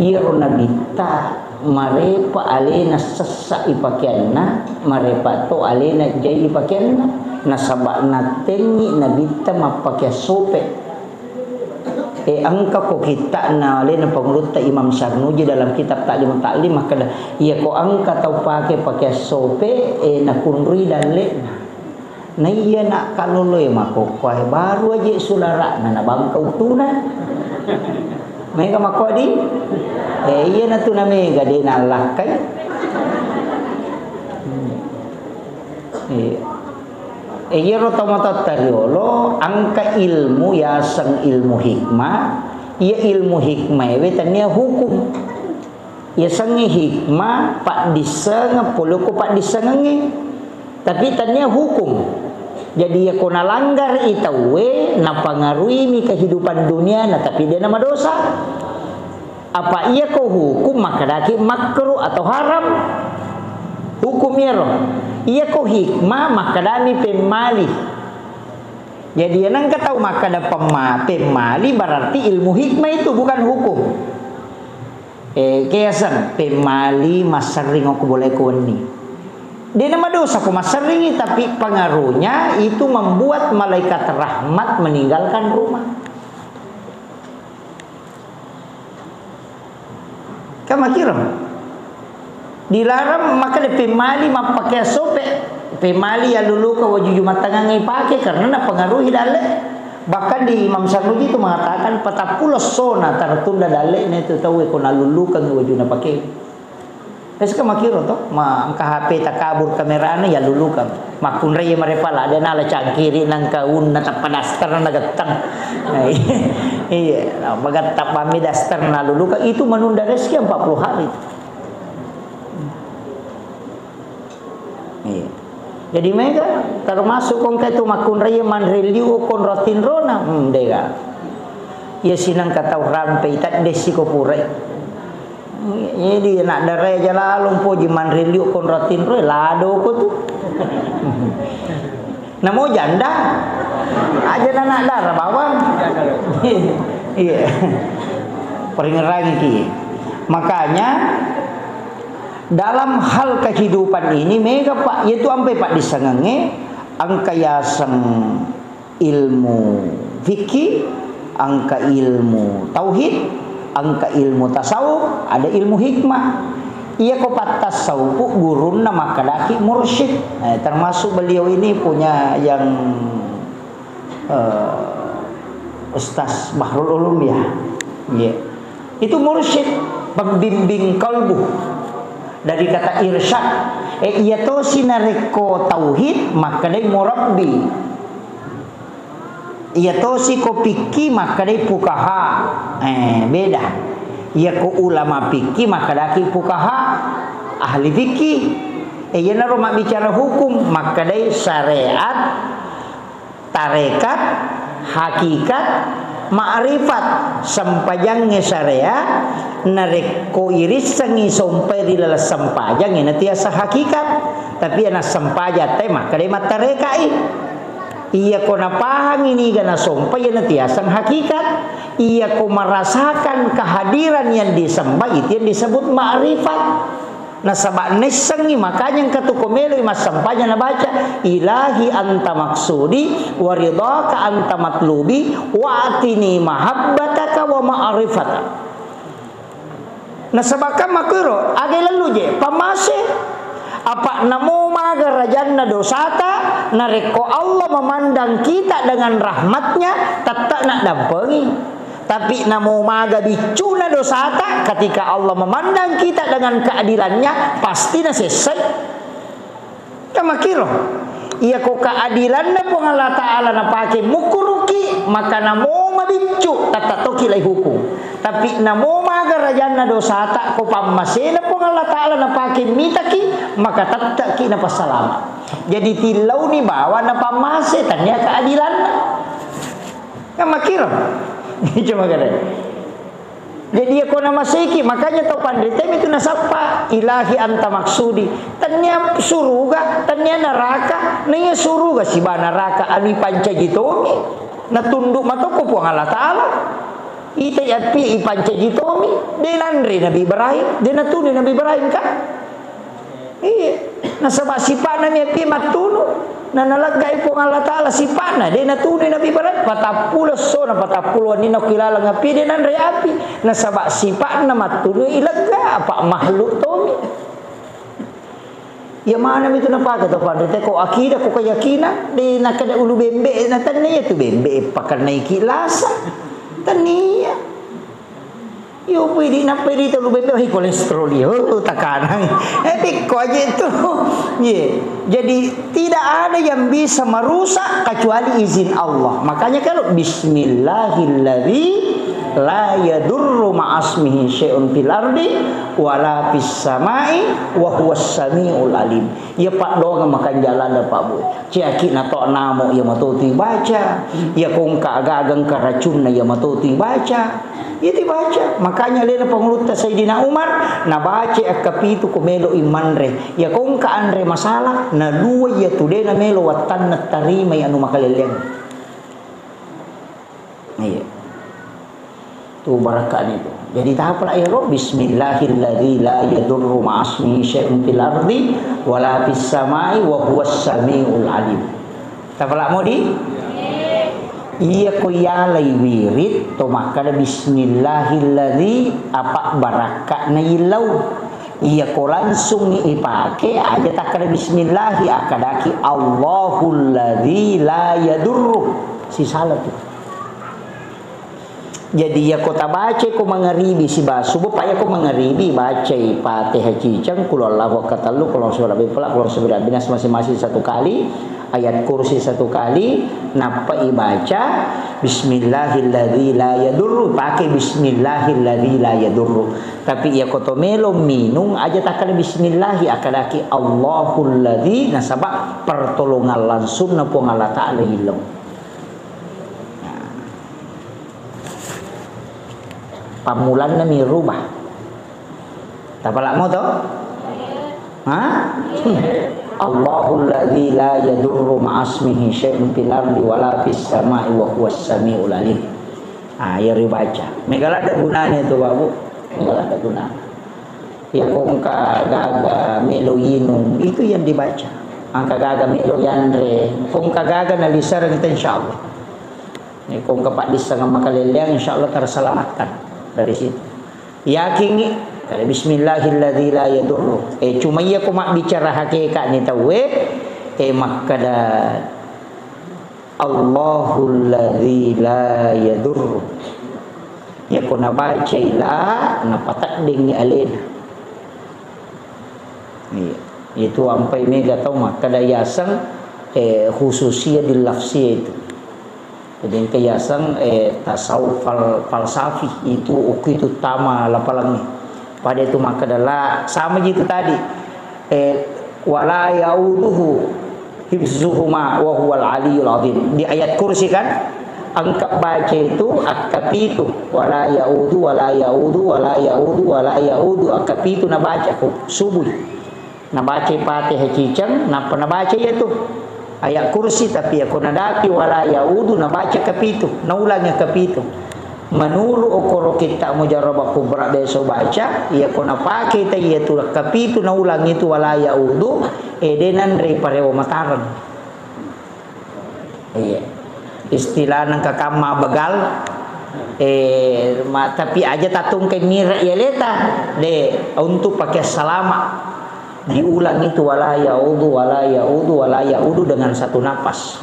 Iya Nabi ta marepa alena sessa ipakianna marepa to alena jai ipakianna nasabakna tengi nabita mapakia sope angka ko kita na alena pengurut Imam Sarnuji dalam kitab Ta'lim maka iya ko angka tau pakai sope na kunri dan le na iya nak kaloloy mako kuai baru aja sulara na bangkau tuna mega makodi iya na tu na mega din Allah kay iya ro tomata tariolo angka ilmu ya sang ilmu hikmah iya ilmu hikmah we tanya hukum ya sang hikmah pak diseng puluh ko pak diseng tapi tanya hukum. Jadi ya kona langgar itawe na pangaruhi mi kehidupan dunia na tapi dia nama dosa. Apa ia ko hukum maka daki makruh atau haram? Hukumnya roh. Ia ko hikmah maka dami pemali. Jadi nang kataw maka da pemali berarti ilmu hikmah itu bukan hukum. Kayasan pemali masering aku boleh kuweni. Dia nama dosa aku maseringi tapi pengaruhnya itu membuat malaikat rahmat meninggalkan rumah. Kamu kira? Dilarang maka de pemali mapakai sope. Pemali ya dulu ke wajib matang ngai pakai karena na pengaruhi dale. Bahkan di Imam Sarnuji itu mengatakan patapulos sona tertunda dale ne itu tahu ko nalulu kan wajib na pakai. Terus kamu kira toh, angka HP tak kabur kameranya ya dulu kan, makun raya mereka lah, ada nala cangkiri nang kaun natap daster nagatang, iya, bagatap kami daster na dulu kan itu menunda rezeki 40 hari. Iya. Jadi mereka termasuk kong itu makun raya manreliu kon rotin rona, dega. Ya sinang katau rampai tak desiko purai. Jadi nak darai jalan po jiman reliu kon rotin roy lado ko tu. Namo janda. Aja nak darah bawang. Iya. Peringeran ki. Makanya dalam hal kehidupan ini mega Pak yaitu sampai Pak disangenge angka yasang ilmu fikih, angka ilmu tauhid, angka ilmu tasawuf, ada ilmu hikmah. Ia ko tasawuf gurun nama kadaki mursyid. Termasuk beliau ini punya yang Ustaz Bahrul Ulum ya. Yeah. Itu mursyid, pembimbing kalbu. Dari kata irsyad. Ia to sinareko tauhid maka dai murabbi. Ia to si ko fikih maka dai fuqaha. Beda. Ia ko ulama fikih maka daki fuqaha, ahli fikih. Ia naro mak bicara hukum maka dai syariat, tarekat, hakikat, ma'rifat. Sampajang syariat nareko iris sangi sompai di lala sampajang ina tiasa hakikat, tapi ana sampaja teh maka dai matarekai. Iya ko napahang ini gana sompai ina tiasa hakikat. Iya ko merasakan kehadiran yang disembah itu yang disebut ma'rifat. Nah sabak nesangi makanya katu komelo mas sampainya na baca ilahi anta maksudi wa ridaka anta matlubi wa atini mahabbataka wa ma'rifata. Nah sabaka makuro age lalu je pamase apa namo maga rajanna dosata nareko Allah memandang kita dengan rahmatnya tak nak dampengi. Tapi namo maga bicuna dosata ketika Allah memandang kita dengan keadilannya pasti na selesai. Kama kiro iya ko keadilanna po Allah Ta'ala na pake mukuruki maka namo mabicu tatatoki lay hukum. Tapi namo maga rajanna dosata ko pamasena po Allah Ta'ala na pake mitaki maka tataki na pasalama. Jadi tilaw ni bawa na pamase tanya keadilanna. Kama kiro cuma kata. Jadi aku nama seki makanya tau pandritem itu nasapa ilahi anta maksudi. Tanya suruga, tanya neraka, nanya suruga si ba neraka ani panca gitu. Na tunduk matoko po Allah Ta'ala. Ita yapi ipanca gitu mi. Denandri Nabi Ibrahim, denatuni Nabi Ibrahim ka. Iya, nasaba sipana mi api matunu. Na nalagay po Allah Ta'ala sipana de natuni Nabi Ibrahim patapulo so na patapulo ni nakilala nga pi de nanre api na sabak sipana matunu ilaga apa makhluk to mi. Ya mana itu napaka to pandite ko akida ko kayakina de nakada ulu bembe na taniya tu bembe pakar naiki lasa taniya. Yo pwede na pwede ito lubay may kolesterol yo takanan. Ko aja itu. Yeah. Jadi tidak ada yang bisa merusak kecuali izin Allah. Makanya kalau bismillahilladzi la yadurru ma'asmihi syai'un fil ardi wala fis samai wa huwas samiul alim. Ya pak doang makan jalan da pak boy. Ciaki na to namo ya matoti baca. Ya kong kaagagang karacun na ya matoti baca. Ya dibaca. Makanya lena penguluta Sayyidina Umar na baca akapitu kumelo imanre. Ya kong kaanre masalah na dua ya tude na melo watan na tarima ya anu makaleleng. Iya. Tu barakat itu. Jadi tahap la iro bismillahilladzi la yadurru ma'asmihi syai'un fil ardi wala fis samai wa huwas samiul alim. Tapala mo di? Iya ko yalay wirid to makada bismillahilladzi apa barakat na ilaw. Iya ko langsung ipake aja takada bismillahi akadaki Allahul ladzi la yadurru si salah tu. Jadi ya kota baca ko mangaribi si basu bupaya ko mangaribi baca Fatihah cicang kul Allahu katalu kul surah bipelak kul surah binas masing-masing satu kali ayat kursi satu kali napa ibaca bismillahilladzi la yadurru pakai bismillahilladzi la yadurru tapi ya koto melo minung aja takkan bismillahi akadaki Allahul ladzi nasaba pertolongan langsung na po Allah Ta'ala hilang. Pamulan na mi rubah. Tapala mo to? Ha? Allahul ladzi la yadurru ma'asmihi syai'un fil ardi wala fis samai wa huwas samiul alim. Ya dibaca. Megala ada gunanya itu Babu. Megala ada gunanya. Ya kung kagaga melo yinung itu yang dibaca. Ang kagaga melo yanre. Kung kagaga na lisar kita insyaallah. Kung kapak disang makaleleng insyaallah terselamatkan dari situ. Yakin kada bismillahilladzi la yadurru. Cuma ia ko mak bicara hakikat ni tahu makada Allahul ladzi la yadur. Ya kuna baca ila napatak ding alin. Itu ampai mega tahu mak kadayasang khususnya di lafsi itu. Jadi yang kayasang tasawuf falsafi itu itu utama lapalangnya. Pada itu maka adalah sama gitu tadi. Wala yauduhu hifzuhuma wa huwal aliyul azim. Di ayat kursi kan angka baca itu akapitu wala yaudu wala yaudu wala yaudu wala yaudu akapitu na baca subuh. Na baca Fatihah cicang na baca itu ayat kursi tapi aku nadaki wala yaudu na baca kapitu na ulangnya kapitu manulu okoro kita mujarabah kubra besok baca ya kona pakai ta itu kapitu na ulang itu wala yaudu edenan dari parewa mataran istilah nang kakama begal tapi aja tatung ke mira ya leta de untuk pakai salama diulang itu wala yaudu wala yaudu wala yaudu dengan satu napas.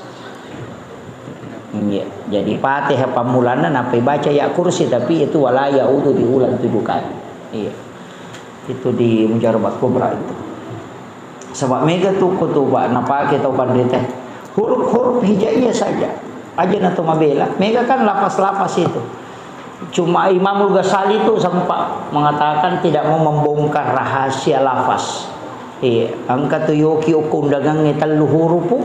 Jadi Fatihah pamulana napai baca ya kursi tapi itu wala yaudu diulang 7 kali. Iya. Itu di Mujarabah Kubra itu. Sebab mega tu kutubah napa kita pandai huruf-huruf hijaiyah saja. Aja nato mabela. Mega kan lapas-lapas itu. Cuma Imamul Ghazali itu sempat mengatakan tidak mau membongkar rahasia lafaz. Angka tu yoki ukundagang ngetal luhurupu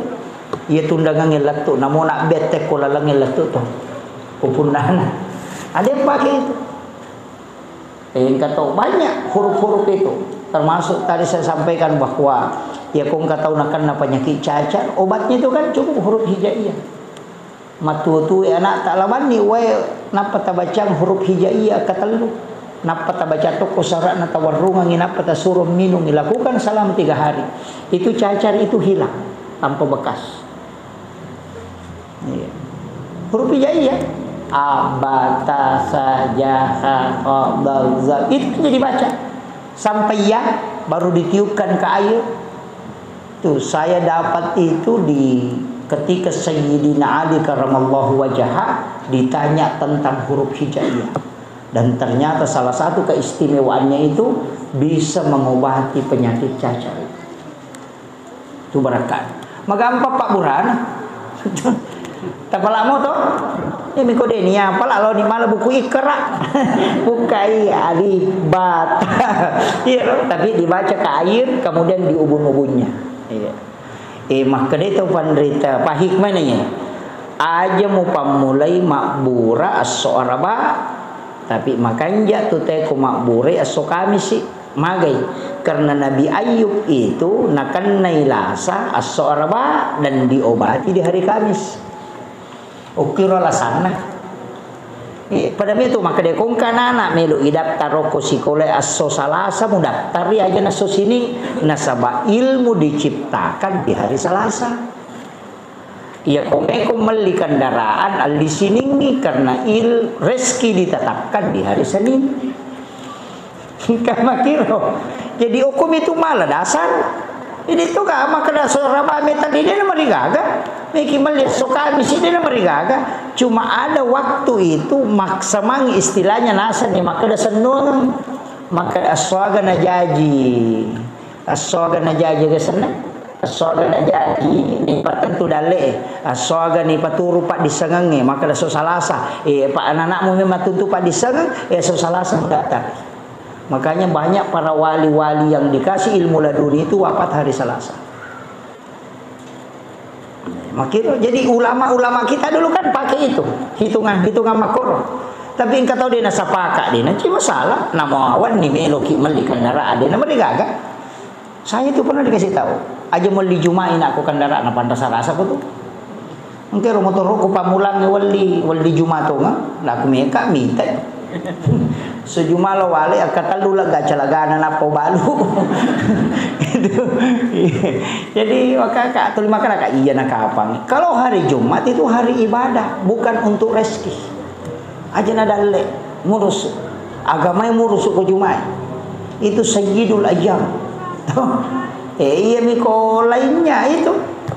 ia tundagang ngelatu namo nak bete ko lalang ngelatu to upunana ada yang pakai itu kata banyak huruf-huruf itu termasuk tadi saya sampaikan bahwa ya kong kata unakan na penyakit cacar obatnya itu kan cukup huruf hijaiyah matu-tu anak tak lawan ni we napa tabacang huruf hijaiyah katalu napa tabaca toko syarat na tawarrungan napa ta suruh minum dilakukan selama 3 hari itu cacar itu hilang tanpa bekas. Huruf hijaiyah abata sajaha qadza itu jadi baca sampai ya baru ditiupkan ke air. Tuh saya dapat itu di ketika Sayyidina Ali karramallahu wajhaha ditanya tentang huruf hijaiyah. Dan ternyata salah satu keistimewaannya itu bisa mengobati penyakit cacar. Itu barakat. Maka apa Pak Burhan? Tapalamu toh? Ya mikode ni apa lah lo ni malah buku Iqra. Bukai alif bat. Iya, tapi dibaca ke air kemudian diubun-ubunnya. Iya. Maka itu pandrita pahik mananya. Aja mu pamulai makbura as-su'araba tapi makanya tu teh ku makbure aso kami sih magai karena Nabi Ayub itu nakan nailasa as-su'araba dan diobati di hari Kamis. Ukira lasana. Pada itu maka dia kong kanana melu idap taroko sikole aso salasa mu daftari aja naso sini nasaba ilmu diciptakan di hari Selasa. Ia komeko meli kendaraan al di sini nih karena rezeki ditetapkan di hari Senin. Kama kiro. Jadi hukum itu malah dasar. Ini tuh kah maka dasar rabame tadi dia marigaga. Meki meli suka di sini marigaga. Cuma ada waktu itu maksamang istilahnya nasa nih maka dasar nuang maka aswaga najaji. Aswaga najaji ke sana. Asoga na jadi ni patentu dale asoga ni paturu pak disengange maka da so salasa pak anak-anakmu memang tuntu pak disengang so salasa datang. Makanya banyak para wali-wali yang dikasih ilmu laduni itu wafat hari Selasa. Makanya jadi ulama-ulama kita dulu kan pakai itu hitungan makro. Tapi engkau tahu dia nasa pakak dia nanti masalah nama awan ni meloki meli kendaraan dia nama dia gagak. Saya itu pernah dikasih tahu. Aja mau dijumain aku kendaraan apa rasa rasa aku tuh. Engke motor aku pamulang wali jumato nga. Lah aku meka minta. Sejumlah wali akatalu lah gacalagana na po balu. Jadi kakak tulis makan kakak iya nakapang. Kalau hari Jumat itu hari ibadah, bukan untuk rezeki. Aja nadale ngurus agama yang ngurus ke Jumat. Itu sayyidul ayyam. Iya miko lainnya itu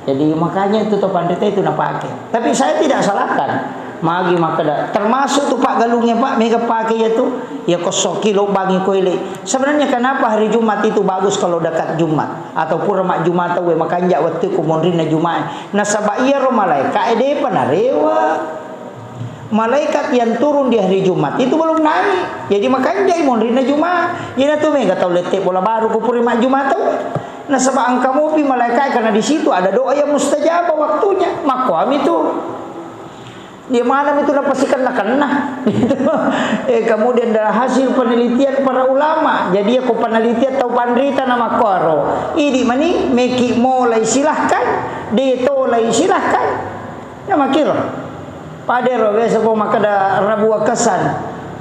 Jadi makanya itu pandita itu nak pakai. Tapi saya tidak salahkan. Magi makada termasuk tu Pak galungnya Pak mega pakai itu ya kosok kilo bagi koile. Sebenarnya kenapa hari Jumat itu bagus kalau dekat Jumat ataupun mak Jumat we makanya waktu kumondrina Jumat. Nah sabab iya ro malaikat ede panarewa. Malaikat yang turun di hari Jumat itu belum naik. Jadi makanya dia mondrina Jumat. Ina tu mega tahu letek bola baru kupuri mak Jumat tu. Nah sebab angka mopi malaikat karena di situ ada doa yang mustajab waktunya. Makwam itu dia malam itu pastikan nak kena. Kemudian dari hasil penelitian para ulama. Jadi aku penelitian tahu pandrita nama koro. Ini mani meki mulai silahkan, ditolai silahkan. Nama kira. Padero biasa po makada rabuah kesan.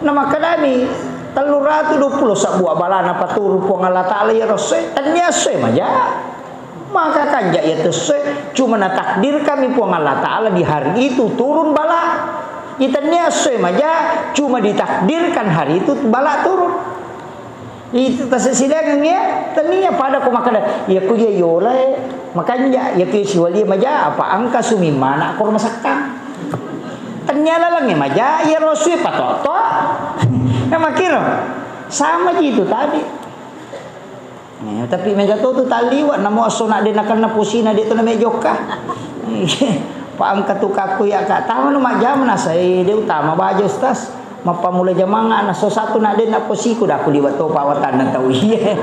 Nama kadami 320 sabuah balana paturu po ng Allah Ta'ala ya Rasul. Tanya soy maja. Maka kanja ya tersoi. Cuma na takdir kami po ng Allah Ta'ala di hari itu turun bala. Itanya soy maja. Cuma ditakdirkan hari itu bala turun. Itu tasasilangan ya. Taninya pada ko makada. Ya ko ya yola makanya ya ko siwali maja. Apa angka sumimana ako masakang. Ternyata lang ya maja ya Rasul patoto. Makiro sama gitu tadi. Tapi mega tu taliwat namo asona dia nak na pusina dia tu na mejoka. Pak angkat tu kaku ya kak tahu no mak jam na saya dia utama baja ustaz. Mapamula jamanga na so satu nak dia na pusiku dah aku liwat tu pawatan na tahu iya.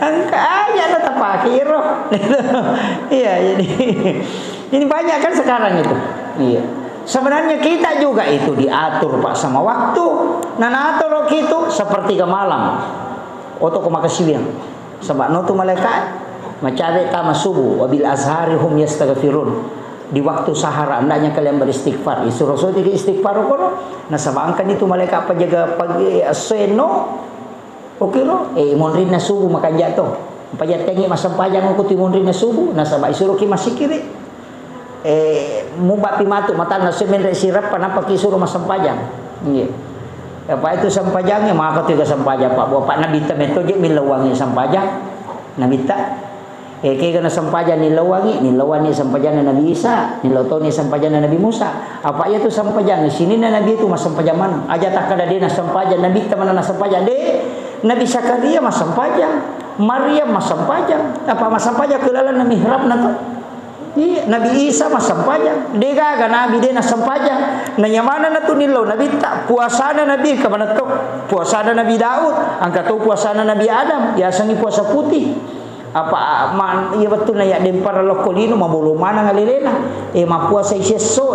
Angka aja na tapakiro. Iya jadi ini banyak kan sekarang itu. Iya. Sebenarnya kita juga itu diatur Pak sama waktu. Nah atur itu seperti ke malam. Oto ko makasibiang. Sebab no tu malaikat macare tama subuh wabil azhari hum yastaghfirun. Di waktu sahara hendaknya kalian beristighfar. Isu Rasul tiga istighfar kono. Nah sabangkan itu malaikat penjaga pagi seno. Oke lo, monrina subuh makan jatuh. Pajat tengi masam pajang ko ti monrina subuh. Nah sabab isuruh ki masih kiri. Mubak pimatu mata na semen sirap panapa ki suruh masam pajang. Iya. Apa itu sampajangnya maka tiga sampajang Pak Bapak Nabi ta metoje milawangi sampajang. Nabi ta kaya na sampajang nilawangi sampajang Nabi Isa, nilotoni sampajang Nabi Musa. Apa itu sampajang? Sini na Nabi itu mas sampajang mana? Aja tak kada dia na sampajang Nabi ta mana na sampajang de. Nabi Zakaria mas sampajang, Maryam mas sampajang. Apa mas sampajang kelalan na mihrab na to? Nabi Isa mas sampajang. Dega ga Nabi dia na sampajang. Nanya mana na tu nilaw Nabi tak puasana Nabi ke mana tu? Puasana Nabi Daud. Angka tu puasana Nabi Adam. Biasanya puasa putih. Apa iya betul na ya dempara lokolino mabulu mana ngalilena. Mapuasa iseso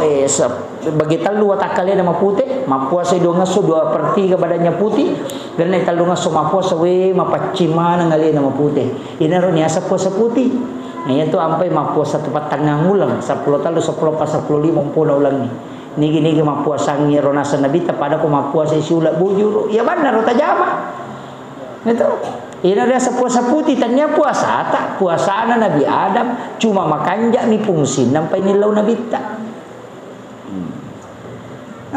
bagi talu watakalena maputih. Mapuasa dua ngaso 2/3 badannya putih. Ganai talu ngaso mapuasa we mapacimana ngalilena maputih. Inaro ni asa puasa putih. Nah itu sampai mapuasa tepat tengah ulang 10 talu 10 pas 15 umpuna ulang ni. Nigi mapuasa ngiro nasa Nabi pada ko mapuasa isiulat bujur. Ya benar rota jama. Itu. Ini dia sepuasa putih tanya puasa tak puasana Nabi Adam cuma makanja ni fungsi sampai nilau Nabi tak.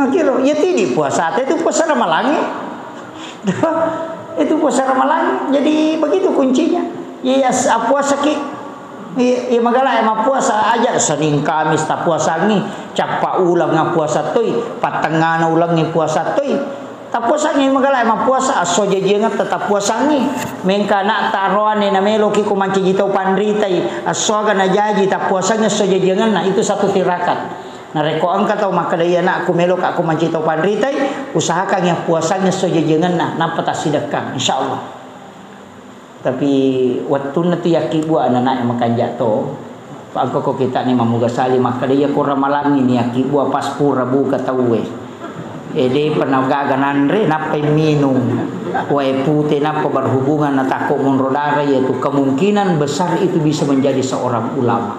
Kira ya tidak puasa itu puasa ramalangi. Itu puasa ramalangi. Jadi begitu kuncinya. Ya puasa ki iya magala puasa aja Senin Kamis tak puasa ni capa ulang nga puasa toy patengana ulang ni puasa toy tak puasa ni magala puasa aso jejengat tetap puasa ni mengka nak taroan ni namelo ki kumanci jitau pandritai aso ga na jaji tak puasanya so jejengan nah itu satu tirakat nah reko angka tau maka daya nak aku melo ka kumanci tau pandritai usahakan yang puasanya so jejengan nah napa tak sedekah insyaallah. Tapi waktu nanti yaki buat anak yang makan jatuh, Pak koko kita ni mamuga sali maka dia kurang malam ni yaki buat pas pura buka tahu dia pernah gaganan re napa minum, kue putih napa berhubungan natakut monrodara yaitu kemungkinan besar itu bisa menjadi seorang ulama.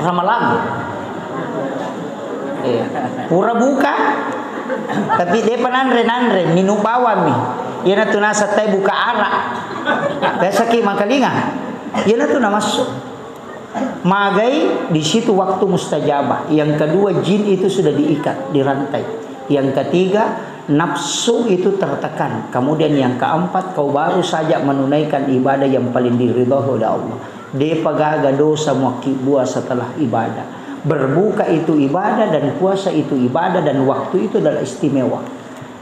Ramalan, pura buka. Tapi dia penandre minum bawang nih. Ia tu nasa tay buka arak. Biasa ki makalinga. Ia tu na masuk. Magai di situ waktu mustajabah. Yang kedua jin itu sudah diikat, dirantai. Yang ketiga nafsu itu tertekan. Kemudian yang keempat, kau baru saja menunaikan ibadah yang paling diridhoi oleh Allah. Dia pagaga dosa buah setelah ibadah. Berbuka itu ibadah dan puasa itu ibadah dan waktu itu adalah istimewa.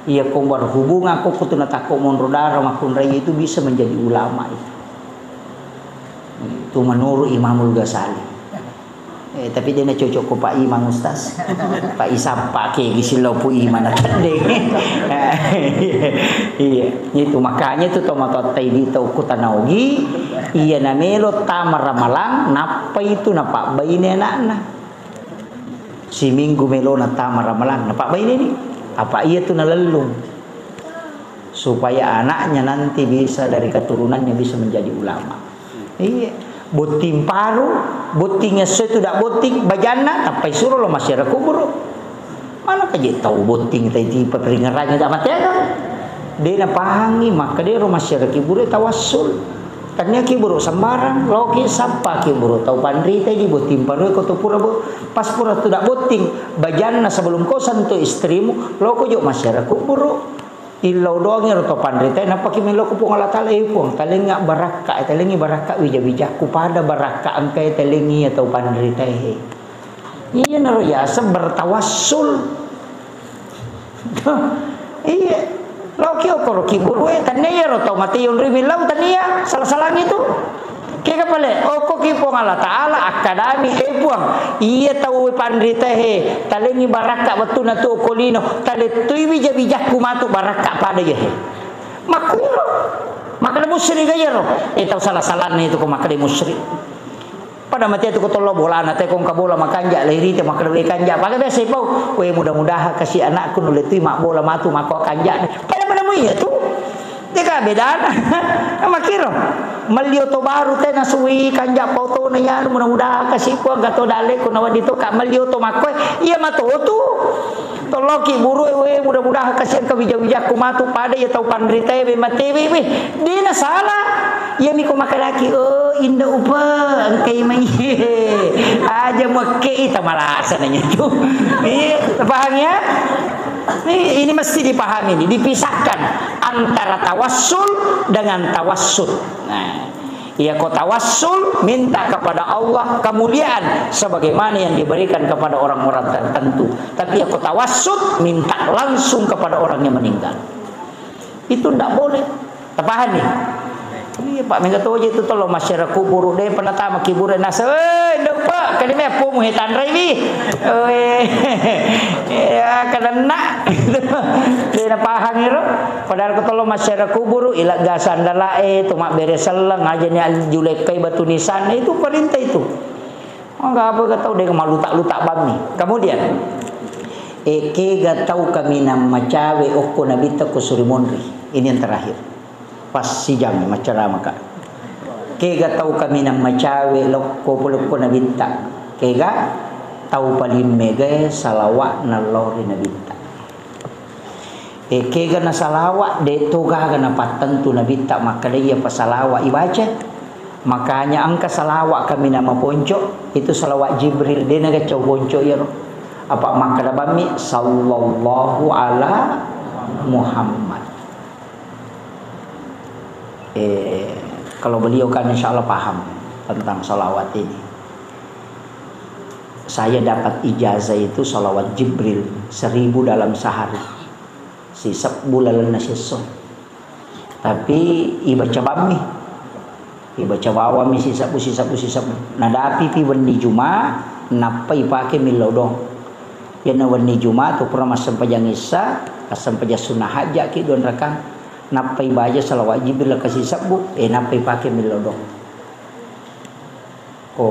Ia kau berhubungan kau kutuna takut monrodara makun raya itu bisa menjadi ulama itu. Itu menurut Imamul Ghazali. Tapi dia nak cocok ko Pak Imam Ustaz. Pak Isam pakai gisilau pu iman tanding. Iya, itu makanya tu tomato tai di tau kutanaugi, iya namelo tamar ramalang, napa itu napa baine anak-anak. Si minggu melo na tamar ramalang, napa baine ni? Apa iya tu nalelung? Supaya anaknya nanti bisa dari keturunannya bisa menjadi ulama. Iya. Boting paru, botingnya itu tidak boting bajana, tapi suruh lo masyarakat kubur. Mana kaje tahu boting tadi peringarannya tak mati kan? Dia nak pahangi maka dia lo masyarakat kubur tawassul. Tanya kubur sembarang, lo ki sapa kubur tahu pandri tadi boting paru kau tu pura pas pura tu tidak boting bajana sebelum kau sentuh istrimu, lo kau jauh masyarakat kubur. Ilau doang ya roto pandri teh napa ki melo ku pung Allah taala pung talenga baraka talengi baraka wija-wija ku pada baraka angkai talengi atau pandri teh iya naro ya bertawassul iya lo ki okor ki burwe tania roto mati yon rimilau tania salah-salah itu kaya pale oko ki pung Allah taala akadami buang iya tahu pandri teh talengi baraka betul na tu kolino tale tui bija-bija kumatu baraka pada ye makuro makna musyrik aja ro tahu salah-salah itu ko makna musyrik pada mati itu ko tolo bola na te kong kabola makanja lahiri te makna le kanja pakai biasa pau we mudah-mudahan kasih anakku nule tui mak bola matu mako kanja pada mana mu ya tu dia beda makiro malio to baru teh nasui kanja foto na yan mudah-mudahan kasih ko gato dale ko nawa dito ka malio to makoy iya mato tu toloki buru we mudah-mudahan kasih ka bija-bija ku matu pada ya tau pandri teh be mati be dia na salah iya mi ko makalaki oh inda upa angkai mai aja make ita malasananya tu iya paham ya. Ini mesti dipahami, dipisahkan antara tawassul dengan tawassul. Nah, ya kau tawassul minta kepada Allah kemuliaan sebagaimana yang diberikan kepada orang-orang tertentu. Tapi ya kau tawassul minta langsung kepada orang yang meninggal. Itu tidak boleh. Terpahami? Iya Pak Mengato aja itu tolong masyarakat kubur deh penata makibur nasa ndak Pak kali me po muhitan rai ya kadana dia pahang iro padahal ko tolong masyarakat kubur ila gasan dalae tumak beres selang aja ni julekai batu nisan itu perintah itu enggak apa gatau dia malu tak bami kemudian ke gatau kami nam macawe okko nabita ko surimonri ini yang terakhir pas si jam macara maka kega tahu kami nam macawe lokko polokko na binta kega tahu paling mega salawat na lori na binta kega na salawat de toga na patentu na binta maka dia pasalawat ibaca makanya angka salawat kami nama ponco itu salawat Jibril dia naga cow ponco ya apa maka bami sallallahu ala Muhammad. Kalau beliau kan insya Allah paham tentang salawat ini. Saya dapat ijazah itu salawat Jibril 1000 dalam sehari. Sisap bulan nasiso. Tapi ibaca bami, ibaca bawami sisap. Nadapi pi wendi Juma, napa ipake milodong. Ya na wendi Juma tu pernah sampai jangisa, sampai sunah hajat ki don rakang. Napai baca salawat Jibril kasih sabu napai pakai milodong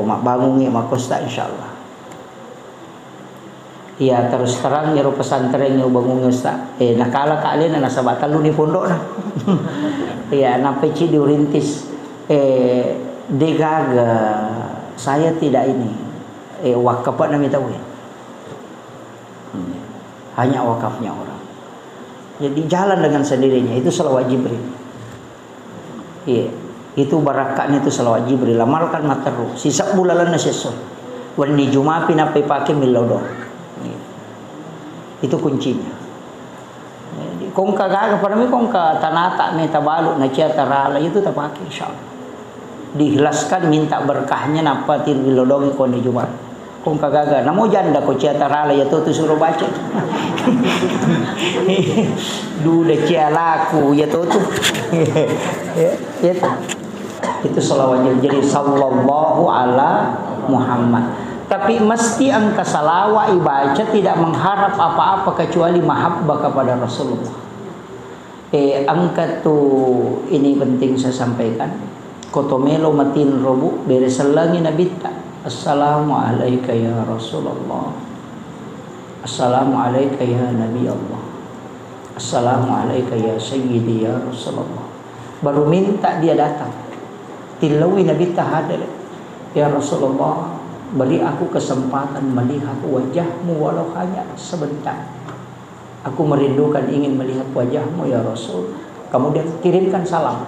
mak bangun ya mak kosta insyaallah iya terus terang ya pesantren yang bangun ustaz nakala kalian na sabat lu ni pondok nah iya napai ci diurintis degaga saya tidak ini wakaf namanya tahu ya hanya wakafnya orang. Jadi jalan dengan sendirinya itu salawat Jibril. Iya, itu barakatnya itu salawat Jibril. Amalkan materu. Sisa bulalan naseso. Wani Jumat pinapai pakai milodong. Itu kuncinya. Kung kagaga pada mi kung ka tanata me tabalu na cia tarala itu tak pakai insyaallah. Dihilaskan minta berkahnya napa til bilodongi kon di Jumat. Kung kagaga namo janda ko cia tarala ya tu suruh baca. Duda cia laku ya tu. Itu salawatnya jadi sallallahu ala Muhammad. Tapi mesti angka salawat ibaca tidak mengharap apa-apa kecuali mahabbah kepada Rasulullah. Angka tu ini penting saya sampaikan. Kotomelo matin robu bereselangi Nabi ta. Assalamualaikum ya Rasulullah. Assalamualaikum ya Nabi Allah. Assalamualaikum ya Sayyidi ya Rasulullah. Baru minta dia datang. Tilawi Nabi ta hadir. Ya Rasulullah, beri aku kesempatan melihat wajahmu walau hanya sebentar. Aku merindukan ingin melihat wajahmu ya Rasul. Kemudian kirimkan salam.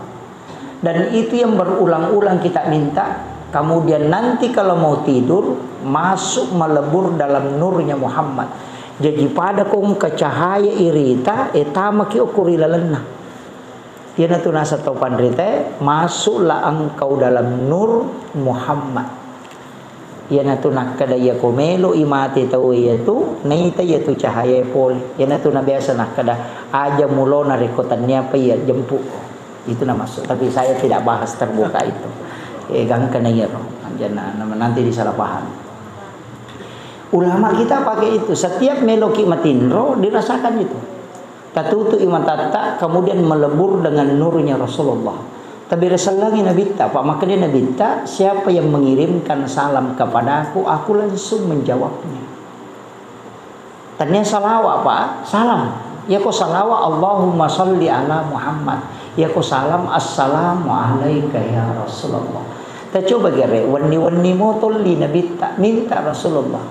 Dan itu yang berulang-ulang kita minta. Kemudian nanti kalau mau tidur, masuk melebur dalam nurnya Muhammad. Jadi pada kong kecahaya irita, etama ki ukurila lenah. Dia natu nasa topan rite, masuklah engkau dalam nur Muhammad. Yana tu nak kada ya komelo imati tau itu naita ya tu cahaya pol yana tu na biasa nak kada aja mulo na rekotannya apa ya jemput itu nama masuk tapi saya tidak bahas terbuka itu gang kana ya anjana nanti disalah paham. Ulama kita pakai itu setiap meloki matinro dirasakan itu tatutu imatata kemudian melebur dengan nurnya Rasulullah. Tapi reselangi Nabi ta, Pak maka dia Nabi ta, siapa yang mengirimkan salam kepada aku langsung menjawabnya. Tanya salawat Pak, salam. Ya ko salawat Allahumma salli ala Muhammad. Ya ko salam assalamu alayka ya Rasulullah. Ta coba gere wani-wani mo tolli Nabi ta, minta Rasulullah.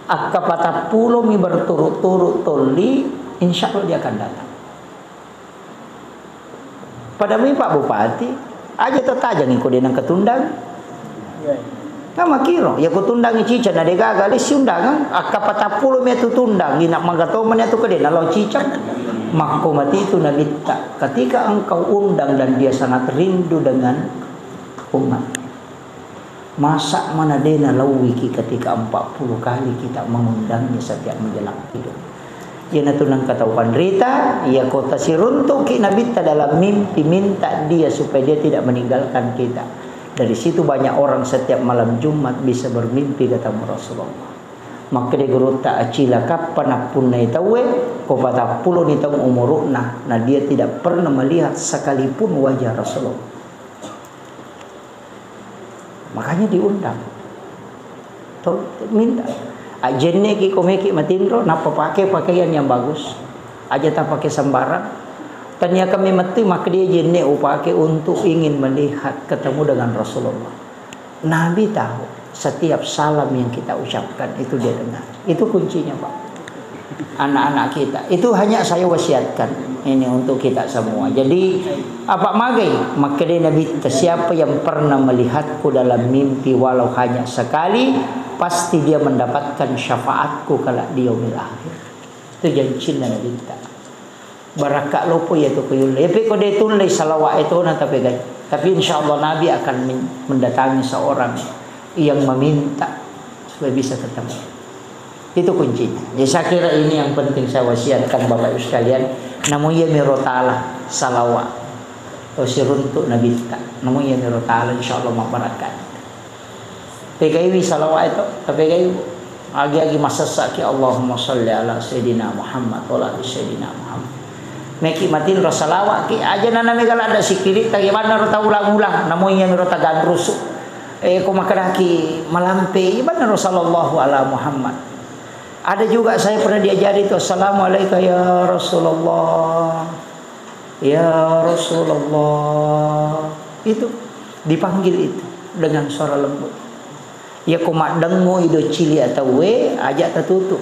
Akka patapulo mi berturut-turut tolli, insyaallah dia akan datang. Pada mi Pak Bupati aja tetajang iko denang ketundang. Kama kiro ya kutundang cica na de gagal si undangan akka patapulo me tutundang ina magatoman ya tu kede na lo cica mako mati itu nalita ketika engkau undang dan dia sangat rindu dengan umat. Masa mana dena lawiki ketika 40 kali kita mengundangnya setiap menjelang tidur. Yana tunang katahuan Rita, ya kota siruntuk ki Nabi dalam mimpi minta dia supaya dia tidak meninggalkan kita. Dari situ banyak orang setiap malam Jumat bisa bermimpi ketemu Rasulullah. Maka dia geruta acila kapan pun naitawe ko patapulo ni taung umuruna. Nah dia tidak pernah melihat sekalipun wajah Rasulullah. Makanya diundang. Tuh minta. Ajenne ki komeki matindro napa pakai pakaian yang bagus aja tak pakai sembarang tanya kami mati maka dia jenne upake untuk ingin melihat ketemu dengan Rasulullah. Nabi tahu setiap salam yang kita ucapkan itu dia dengar. Itu kuncinya Pak. Anak-anak kita itu hanya saya wasiatkan ini untuk kita semua. Jadi apa magai maka dia Nabi siapa yang pernah melihatku dalam mimpi walau hanya sekali pasti dia mendapatkan syafaatku kala di yaumil akhir. Itu janji Nabi kita. Barakak lopo ya tu kuyul. Tapi kalau dia tunai salawat itu nanti pegang. Tapi insyaallah Nabi akan mendatangi seorang yang meminta supaya bisa ketemu. Itu kuncinya. Jadi saya kira ini yang penting saya wasiatkan Bapak Ibu sekalian. Namanya mirotala salawat. Osiruntuk Nabi kita. Namanya mirotala insyaallah mabarakat. PKI salawat itu, PKI agi-agi masasak ya Allahumma salli ala Sayyidina Muhammad wa ala Sayyidina Muhammad. Meki matin salawat ki aja nana megala ada sikiri tagaimana ro ulang-ulang namanya mi ro tagandrus. Ko makadaki malampe ibana Rasulullah ala Muhammad. Ada juga saya pernah diajari itu assalamualaikum ya Rasulullah. Ya Rasulullah. Itu dipanggil itu dengan suara lembut. Ya kumak dengo ido cili atau we ajak tertutup.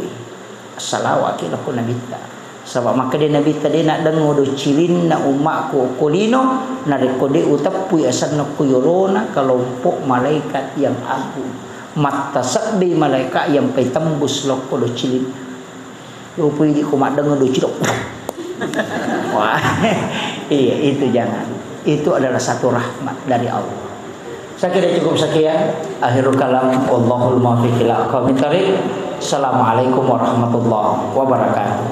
Salawat ki laku Nabi ta. Sebab maka dia Nabi tadi nak dengo do cilin na umakku kolino na rekode utapu asan na kuyolona kelompok malaikat yang agung. Mata sabbi malaikat yang pai tembus loko do cilin. Yo pui di kumak dengo do cilok. Wah, iya itu jangan. Itu adalah satu rahmat dari Allah. Saya kira cukup sekian. Akhirul kalam. Wallahul muwaffiq ila aqwamit thoriq. Assalamualaikum warahmatullahi wabarakatuh.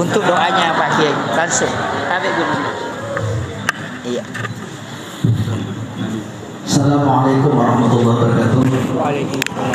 Untuk doanya Pak Kiai langsung. Kami guna. Iya. Assalamualaikum warahmatullahi wabarakatuh. Waalaikumsalam.